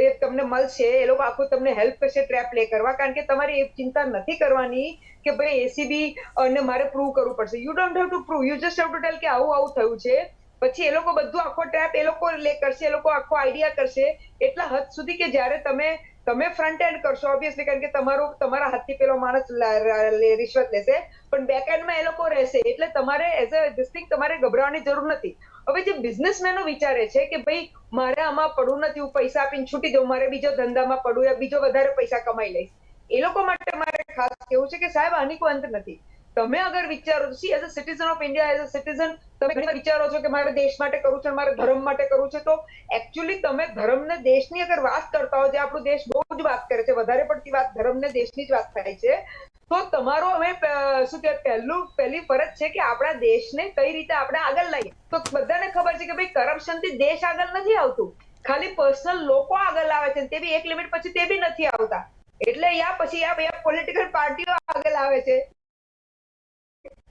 S6: એ તમને મળશે, એ લોકો આખું તમને હેલ્પ કરશે ટ્રેપ પ્લે કરવા. કારણ કે તમારે એ ચિંતા નથી કરવાની કે ભાઈ એસીબી અને મારે પ્રૂવ કરવું પડશે. You don't have to prove, you just have to tell કે આવું થયું છે. પછી એ લોકો બધું આખો ટ્રેપ એ લોકો કરશે, એ લોકો આખો આઈડિયા કરશે એટલા હદ સુધી કે જ્યારે તમે ફ્રન્ટ એન્ડ કરશો ઓબ્વિયસલી, કારણ કે તમારા હાથથી પેલો માણસ રિશ્વત લેશે, પણ બેક એન્ડમાં એ લોકો રહેશે. એટલે તમારે એઝ અ ધીસ થિંગ તમારે ગભરાવાની જરૂર નથી. હવે જે બિઝનેસમેનો વિચારે છે કે ભાઈ મારે આમાં પડવું નથી, હું પૈસા આપીને છૂટી જાઉં, મારે બીજો ધંધામાં પડવું યા બીજો વધારે પૈસા કમાઈ લઈશ, એ લોકો માટે મારે ખાસ કહેવું છે કે સાહેબ આની કોઈ અંત નથી. તમે અગર વિચારો C as a citizen of India, as a citizen તમે ઘણી વાર વિચારો છો કે મારે દેશ માટે કરવું છે, મારે ધર્મ માટે કરવું છે, તો એકચ્યુઅલી તમે ધર્મ ને દેશની અગર વાત કરતા હો, જે આપણો દેશ બહુ જ વાત કરે છે, વધારે પડતી વાત ધર્મ ને દેશની જ વાત થાય છે, તો તમારો હવે શું કહેવાય પહેલી ફરજ છે કે આપણા દેશને કઈ રીતે આપણે આગળ લાવીએ. તો બધાને ખબર છે કે ભાઈ કરપ્શન થી દેશ આગળ નથી આવતું, ખાલી પર્સનલ લોકો આગળ આવે છે, તે બી એક લિમિટ પછી તે બી નથી આવતા. એટલે યા પછી યા પોલિટિકલ પાર્ટીઓ આગળ આવે છે,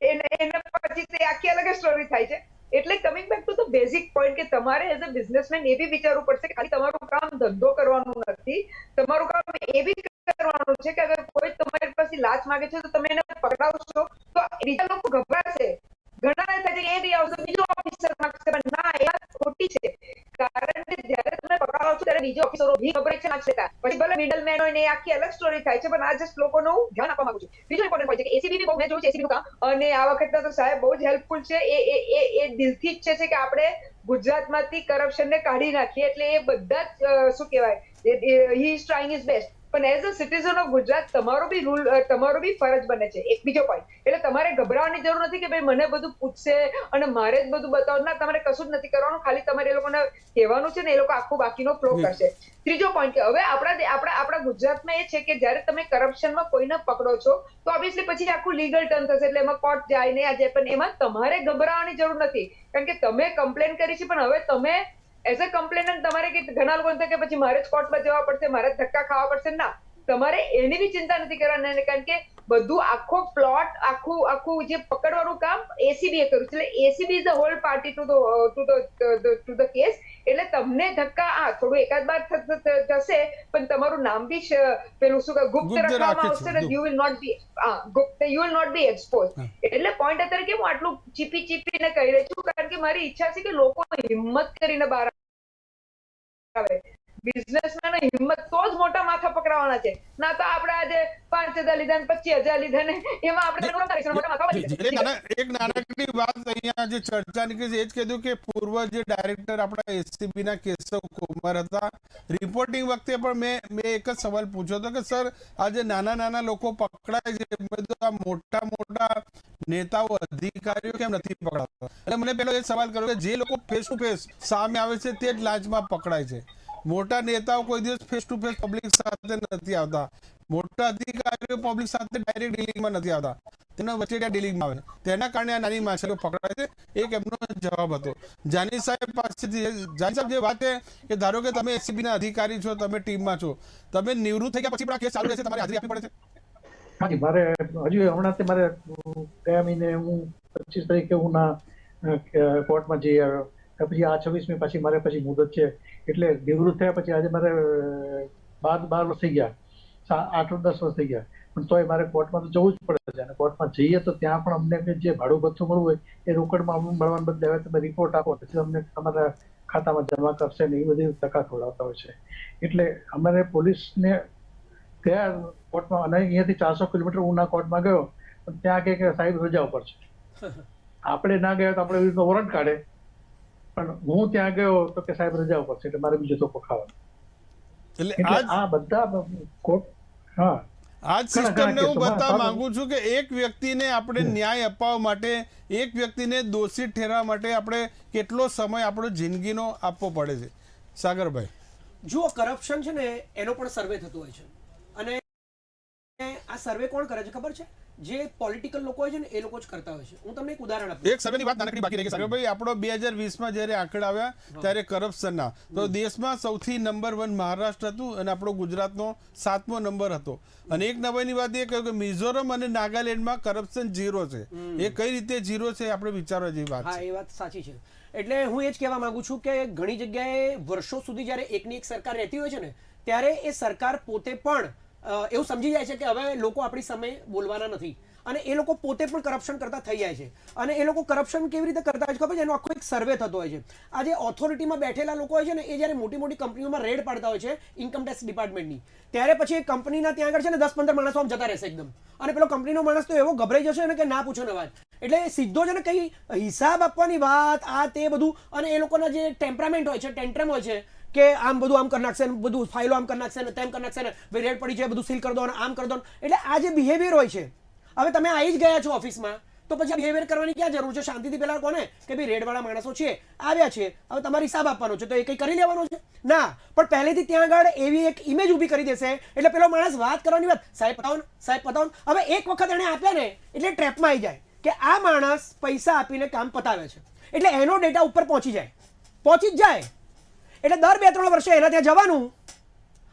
S6: એને પછી તે આખી અલગ સ્ટોરી થાય છે. એટલે coming back to the basic point કે તમારે એઝ અ બિઝનેસમેન એ બી વિચારવું પડશે કે ખાલી તમારું કામ ધંધો કરવાનું નથી, તમારું કામ એ બી કરવાનું છે કે અગર કોઈ તમારી પાસે લાંચ માંગે છે તો તમે એને પકડાવશો તો બીજા લોકો ગભરાશે. ઘણા થાય છે કે એ બી આવશે, બીજો ઓફિસર માંગશે, પણ ના, એ વાત ખોટી છે. કારણ કે જ્યારે તમે પકડાવો છો ત્યારે બીજો ઓફિસરો બી ગભરાય છે લાંચ લેતા, પછી ભલે મિડલ મેન હોય ને એ આખી અલગ સ્ટોરી થાય છે. પણ આ જસ્ટ લોકોનું ધ્યાન આપવા માંગુ છું. બીજો ઇમ્પોર્ટન્ટ પોઈન્ટ છે કે એસીબી બી બહુ મેં જોયું છે એસીબી નું કામ, અને આ વખતે તો સાહેબ બહુ જ હેલ્પફુલ છે. એ દિલથી ઈચ્છે છે કે આપણે ગુજરાતમાંથી કરપ્શનને કાઢી નાખીએ. એટલે એ બધા જ શું કહેવાય, he is trying his best. પણ as a citizen of Gujarat તમારો બી ફરજ બને છે. એક બીજો પોઈન્ટ, એટલે તમારે ગભરાવાની જરૂર નથી કે ભાઈ મને બધું પૂછશે અને મારે જ બધું બતાવવાનું. ના, તમારે કશું જ નથી કરવાનું, ખાલી તમારે એ લોકોને કહેવાનું છે ને એ લોકો આખું બાકીનો ફ્લો કરશે. ત્રીજો પોઈન્ટ કે હવે આપણા ગુજરાતમાં એ છે કે જ્યારે તમે કરપ્શનમાં કોઈને પકડો છો તો ઓબ્વિયસલી પછી આખું લીગલ ટર્ન થશે, એટલે એમાં કોર્ટ જાય ને આ જાય, પણ એમાં તમારે ગભરાવાની જરૂર નથી. કારણ કે તમે કમ્પ્લેન કરી છે, પણ હવે તમે એઝ અ કમ્પ્લેનન્ટ તમારે કે ઘણા લોકો કે પછી મારે જ કોર્ટમાં જવા પડશે, મારે જ ધક્કા ખાવા પડશે. ના, તમારે એની બી ચિંતા નથી કરવાની, કારણ કે બધું આખો પ્લોટ આખું જે પકડવાનું કામ એસીબી એ કર્યું છે. એટલે ACB is the whole party to the case. એટલે તમને ધક્કા થોડું એકાદ બાર થશે, પણ તમારું નામ બી પેલું શું ગુપ્ત રાખવામાં આવશે ને you will not be expose. એટલે પોઈન્ટ અત્યારે કે હું આટલું ચીપીને કહી રહી છું, કારણ કે મારી ઈચ્છા છે કે લોકો હિંમત કરીને બહાર આવે. બિઝનેસમેન હિંમત તો જ મોટા માથા પકડાવાના છે. ના તો આપણે આજે 5,000 લીધા ને 25,000 લીધા ને એમાં આપણે મોટા માથા
S1: એક નાનકડી વાત અહીંયા જે ચર્ચા નીકળી છે એ જ કીધું કે પૂર્વ જે ડાયરેક્ટર આપણા એસીબી ના કેશવ કુમાર હતા, રિપોર્ટિંગ વખતે પણ મેં એક જ સવાલ પૂછ્યો હતો કે સર આ જે નાના લોકો પકડાય છે, બધું આ મોટા નેતાઓ અધિકારીઓ કેમ નથી પકડાતા? એટલે મને પેલો એ સવાલ કર્યો કે જે લોકો ફેસ ટુ ફેસ સામે આવે છે તે જ લાંચમાં પકડાય છે. મોટા નેતાઓ કોઈ દિવસ ફેસ ટુ ફેસ પબ્લિક સાથે નથી આવતા, મોટા અધિકારીઓ પબ્લિક સાથે ડાયરેક્ટ ડીલિંગમાં નથી આવતા, તેના વચ્ચે ડીલિંગમાં આવે. તેના કારણે આ નાની માછલીઓ પકડાય છે. એક એમનો જવાબ હતો. જાની સાહેબ પાસેથી જાની સાહેબ જે વાત છે કે ધારો કે તમે એસીબી ના અધિકારી છો, તમે ટીમમાં છો, તમે નિવૃત્ત થઈ ગયા પછી પણ આ કેસ ચાલુ રહેશે, તમારે હાજરી આપવી પડે છે?
S4: હાજી, મારે હજુ હમણાં મારે ગયા મહિને હું 25 તારીખે હું કોર્ટમાં જઈ આવ્યો. પછી આ 26મી પછી મારે પછી મુદત છે, એટલે નિવૃત્ત થયા પછી આજે મારે 12 વર્ષ થઈ ગયા, 8-10 વર્ષ થઈ ગયા, પણ તોય મારે કોર્ટમાં તો જવું જ પડે છે. અને કોર્ટમાં જઈએ તો ત્યાં પણ અમને જે ભાડું ભથ્થું મળવું હોય એ રોકડમાં મળવાને બદલે હવે તમે રિપોર્ટ આપો પછી તમને તમારા ખાતામાં જમા કરશે ને એ બધી ધક્કા ખવડાવતા હોય છે. એટલે અમારે પોલીસને ગયા કોર્ટમાં, અને અહીંયાથી 400 કિલોમીટર હું કોર્ટમાં ગયો, પણ ત્યાં કે સાહેબ રજા ઉપર છે. આપણે ના ગયા તો આપણે એવી રીતનો વોરંટ કાઢે, પણ હું ત્યાં ગયો તો કે સાહેબ રજા ઉપર છે, એટલે મારે બીજો ધોકો ખાવાનો. એટલે આ બધા કોર્ટ, હા,
S1: આ જ સિસ્ટમને હું બતાવવા માંગુ છું કે એક વ્યક્તિને આપણે ન્યાય અપાવવા માટે, એક વ્યક્તિને દોષિત ઠેરવા માટે આપણે કેટલો સમય આપણો જિંદગીનો આપવો પડે છે. સાગરભાઈ,
S2: જુઓ, કરપ્શન છે ને એનો પણ સર્વે થતો હોય છે, અને આ સર્વે કોણ કરે છે ખબર છે? જે પોલિટિકલ લોકો હોય છે ને એ લોકો જ કરતા હોય છે. હું તમને એક ઉદાહરણ આપું.
S1: એક સર્વેની વાત નાનકડી બાકી રહી ગઈ. સાગરભાઈ, આપણો 2020માં જ્યારે આંકડા આવ્યા ત્યારે કરપ્શનના, તો દેશમાં સૌથી નંબર 1 મહારાષ્ટ્ર હતું અને આપણો ગુજરાતનો 7મો નંબર હતો. અને એક નવાઈની વાત એ કહ્યું કે મિઝોરમ અને નાગાલેન્ડમાં કરપ્શન 0 છે. એ કઈ રીતે 0 છે આપણે વિચારવા જેવી વાત છે.
S2: હા, એ વાત સાચી છે. એટલે હું એ જ કહેવા માંગુ છું કે ઘણી જગ્યાએ વર્ષો સુધી જ્યારે એકની એક સરકાર રહેતી હોય છે ને, ત્યારે એ સરકાર પોતે પણ એવું સમજી જાય છે કે હવે લોકો આપણી સામે બોલવાના નથી. અને એ લોકો પોતે પણ કરપ્શન કરતા થઈ જાય છે. અને એ લોકો કરપ્શન કેવી રીતે કરતા હોય છે ખબર છે? એનો આખો એક સર્વે થતો હોય છે. આ જે ઓથોરિટીમાં બેઠેલા લોકો હોય છે ને, એ જ્યારે મોટી મોટી કંપનીઓમાં રેડ પાડતા હોય છે ઇન્કમ ટેક્સ ડિપાર્ટમેન્ટની, ત્યારે પછી એ કંપનીના ત્યાં આગળ છે ને 10-15 માણસો આમ જતા રહેશે એકદમ. અને પેલો કંપનીનો માણસ તો એવો ગભરાઈ જશે ને કે ના પૂછો ને વાત. એટલે સીધો છે ને કઈ હિસાબ આપવાની વાત આ તે બધું, અને એ લોકોના જે ટેમ્પરામેન્ટ હોય છે, ટેન્ટ્રમ હોય છે કે આમ બધું આમ કરી નાખશે ને, બધું ફાઇલો આમ કરી નાખશે ને, તેમ કરી નાખશે ને, ભાઈ રેડ પડી છે બધું સીલ કરી દો અને આમ કરી દો. એટલે આ જે બિહેવિયર હોય છે, હવે તમે આવી જ ગયા છો ઓફિસમાં, તો પછી બિહેવિયર કરવાની ક્યાં જરૂર છે? શાંતિથી પેલા કોને કે ભાઈ રેડવાળા માણસો છે, આવ્યા છે, હવે તમારે હિસાબ આપવાનો છે, તો એ કંઈ કરી લેવાનો છે ના. પણ પહેલેથી ત્યાં આગળ એવી એક ઇમેજ ઊભી કરી દેશે, એટલે પેલો માણસ વાત કરવાની વાત, સાહેબ પતાવો ને, સાહેબ પતાવો ને. હવે એક વખત એને આપ્યા ને એટલે ટ્રેપમાં આવી જાય કે આ માણસ પૈસા આપીને કામ પતાવે છે, એટલે એનો ડેટા ઉપર પહોંચી જ જાય. એટલે દર 2-3 વર્ષે એના ત્યાં જવાનું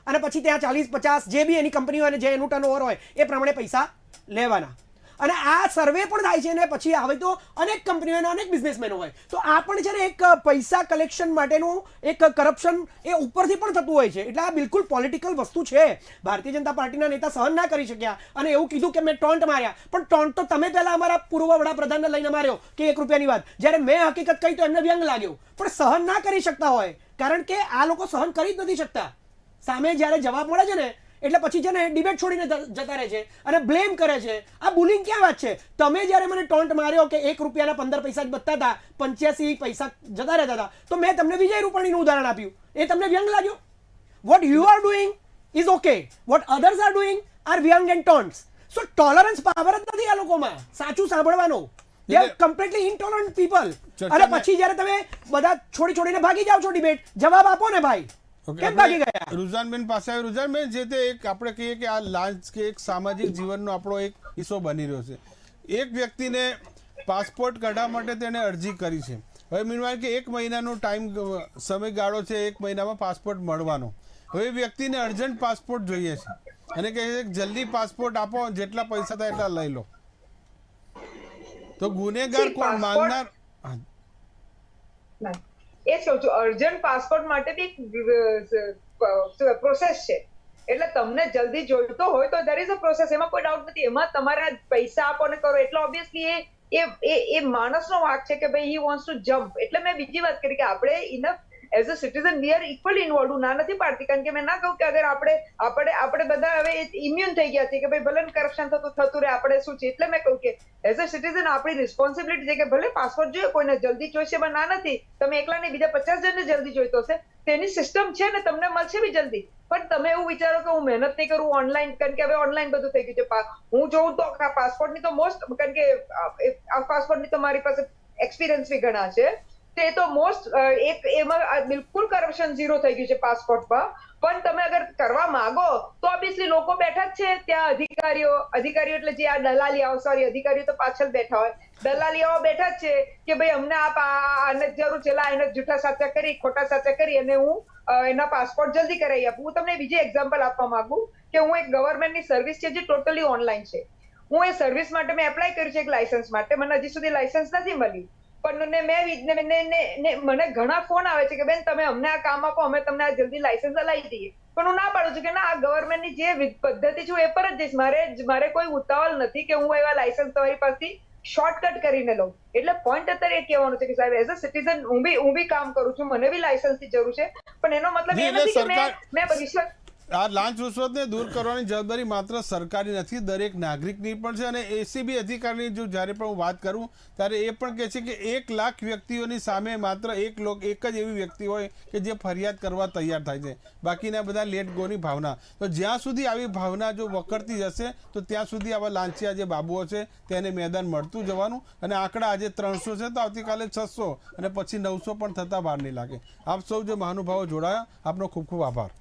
S2: અને પછી ત્યાં 40-50 જે બી એની કંપની હોય અને જે એનું ટર્નઓવર હોય એ પ્રમાણે પૈસા લેવાના. અને આ સર્વે પણ થાય છે ને પછી હવે તો અનેક કંપનીઓ અને અનેક બિઝનેસમેનો હોય, તો આ પણ છે ને એક પૈસા કલેક્શન માટેનું એક કરપ્શન એ ઉપરથી પણ થતું હોય છે. એટલે આ બિલકુલ પોલિટિકલ વસ્તુ છે. ભારતીય જનતા પાર્ટીના નેતા સહન ના કરી શક્યા અને એવું કીધું કે મેં ટોન્ટ માર્યા, પણ ટોન્ટ તો તમે પહેલા અમારા પૂર્વ વડાપ્રધાનને લઈને માર્યો કે 1 રૂપિયાની વાત. જ્યારે મેં હકીકત કહી તો એમને વ્યંગ લાગ્યો, પણ સહન ના કરી શકતા હોય, કારણ કે આ લોકો સહન કરી જ નથી શકતા. સામે જ્યારે જવાબ મળે છે ને એટલે પછી છે ને ડિબેટ છોડીને જતા રહે છે અને બ્લેમ કરે છે. આ બુલિંગ ક્યાં વાત છે? તમે જ્યારે મને ટોન્ટ માર્યો કે 1 રૂપિયાના 15 પૈસા જ બચતા હતા, 85 પૈસા જતા રહેતા હતા, તો મેં તમને વિજય રૂપાણીનું ઉદાહરણ આપ્યું, એ તમને વ્યંગ લાગ્યો? What you are doing is okay, what others are doing are વ્યંગ and taunts. So tolerance power જ નથી આ લોકોમાં સાચું સાંભળવાનો. They are completely intolerant people. અને પછી જ્યારે તમે બધા છોડીને ભાગી જાઓ છો ડિબેટ, જવાબ આપો ને ભાઈ, કેમ ભાગી ગયા?
S1: રુઝાનબેન પાસે આવે. રુઝાનબેન, જે તે એક આપણે કહીએ કે આ લાંચ કે એક સામાજિક જીવનનો આપણો એક હિસ્સો બની રહ્યો છે. એક વ્યક્તિને પાસપોર્ટ કાઢવા માટે તેણે અરજી કરી છે. હવે મીનવાય કે 1 મહિનાનો સમયગાળો છે, 1 મહિનામાં પાસપોર્ટ મળવાનો. હવે વ્યક્તિને અર્જન્ટ પાસપોર્ટ જોઈએ છે અને કહે છે કે જલ્દી પાસપોર્ટ આપો, જેટલા પૈસા થાય એટલા લઈ લો. તો ગુનેગાર કોણ? માંગનાર?
S6: એ જ કહું છું, અર્જન્ટ પાસપોર્ટ માટે બી પ્રોસેસ છે. એટલે તમને જલ્દી જોઈતો હોય તો there is a process, એમાં કોઈ ડાઉટ નથી. એમાં તમારા પૈસા આપો ને કરો એટલે ઓબ્વિયસલી એ માણસનો વાંક છે કે ભાઈ હી વોન્ટ્સ ટુ જમ્પ. એટલે મેં બીજી વાત કરી કે આપણે enough as a citizen we are equally involve. હું ના નથી પાડતી, કારણ કે મેં ના કહું કે અગર આપણે બધા હવે ઇમ્યુન થઈ ગયા છે કે ભાઈ ભલે કરપ્શન થતું રહે, આપણે શું છે. એટલે મેં કહું કે એઝ અ સિટીઝન આપણી રિસ્પોન્સિબિલિટી છે કે ભલે પાસપોર્ટ જોઈએ, કોઈને જલ્દી જોઈશે પણ ના નથી, તમે એકલા નહીં બીજા 50 જણને જલ્દી જોઈતો હશે, તેની સિસ્ટમ છે ને તમને મળશે બી જલ્દી. પણ તમે એવું વિચારો કે હું મહેનત નહીં કરું ઓનલાઈન, કારણ કે હવે ઓનલાઈન બધું થઈ ગયું છે. હું જોઉં તો પાસપોર્ટની તો મોસ્ટ, કારણ કે આ પાસપોર્ટની તો મારી પાસે એક્સપિરિયન્સ બી ઘણા છે, તે તો મોસ્ટ એમાં બિલકુલ કરપ્શન ઝીરો થઈ ગયું છે પાસપોર્ટમાં. પણ તમે અગર કરવા માંગો તો ઓબ્વિયસલી લોકો બેઠા જ છે ત્યાં, અધિકારીઓ એટલે જે આ દલાલિયાઓ, સોરી અધિકારીઓ તો પાછળ બેઠા હોય, દલાલિયાઓ બેઠા જ છે કે ભાઈ અમને આને જરૂર છે, એને જૂઠા સાચા કરી, ખોટા સાચા કરી અને હું એના પાસપોર્ટ જલ્દી કરાવી આપું. હું તમને બીજી એક્ઝામ્પલ આપવા માંગુ કે હું એક ગવર્મેન્ટની સર્વિસ છે જે ટોટલી ઓનલાઈન છે. હું એ સર્વિસ માટે મેં એપ્લાય કર્યું છે એક લાયસન્સ માટે, મને હજી સુધી લાયસન્સ નથી મળ્યું. પણ મને ઘણા ફોન આવે છે કે બેન તમે અમને આ કામ આપો, અમે તમને આ જલ્દી લાયસન્સ અલાવી દઈએ. પણ હું ના પાડું છું કે ના, આ ગવર્મેન્ટની જે પદ્ધતિ છે એ પર જ જઈશ. મારે કોઈ ઉતાવળ નથી કે હું એવા લાયસન્સ તમારી પાસેથી શોર્ટકટ કરીને લઉં. એટલે પોઈન્ટ અત્યારે એ કહેવાનું છે કે સાહેબ એઝ અ સિટીઝન હું બી કામ કરું છું, મને બી લાયસન્સની જરૂર છે, પણ એનો મતલબ એ નથી કે મેં ભવિષ્ય
S1: આ લાંચ રૂશ્વતને દૂર કરવાની જવાબદારી માત્ર સરકારી નથી, દરેક નાગરિકની પણ છે. અને એસીબી અધિકારીની જો જ્યારે પણ હું વાત કરું ત્યારે એ પણ કહે છે કે 1 લાખ વ્યક્તિઓની સામે માત્ર એક જ એવી વ્યક્તિ હોય કે જે ફરિયાદ કરવા તૈયાર થાય છે, બાકીના બધા લેટ ગોની ભાવના. તો જ્યાં સુધી આવી ભાવના જો વકરતી જશે તો ત્યાં સુધી આવા લાંચિયા જે બાબુઓ છે તેને મેદાન મળતું જવાનું. અને આંકડા આજે 300 છે તો આવતીકાલે 600 અને પછી 900 પણ થતા વાર નહીં લાગે. આપ સૌ જે મહાનુભાવો જોડાયા, આપનો ખૂબ ખૂબ આભાર.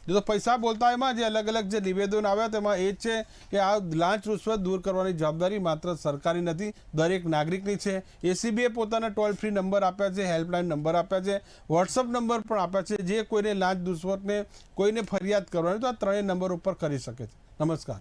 S1: તો પૈસા બોલતા એમાં જે અલગ અલગ જે નિવેદન આવ્યા તેમાં એ જ છે કે આ લાંચ રૂશ્વત દૂર કરવાની જવાબદારી માત્ર સરકારી નથી, દરેક નાગરિકની છે. એસીબીએ પોતાના ટોલ ફ્રી નંબર આપ્યા છે, હેલ્પલાઇન નંબર આપ્યા છે, વોટ્સઅપ નંબર પણ આપ્યા છે. જે કોઈને લાંચ રૂશ્વતને કોઈને ફરિયાદ કરવાની તો આ 3 નંબર ઉપર કરી શકે છે. નમસ્કાર.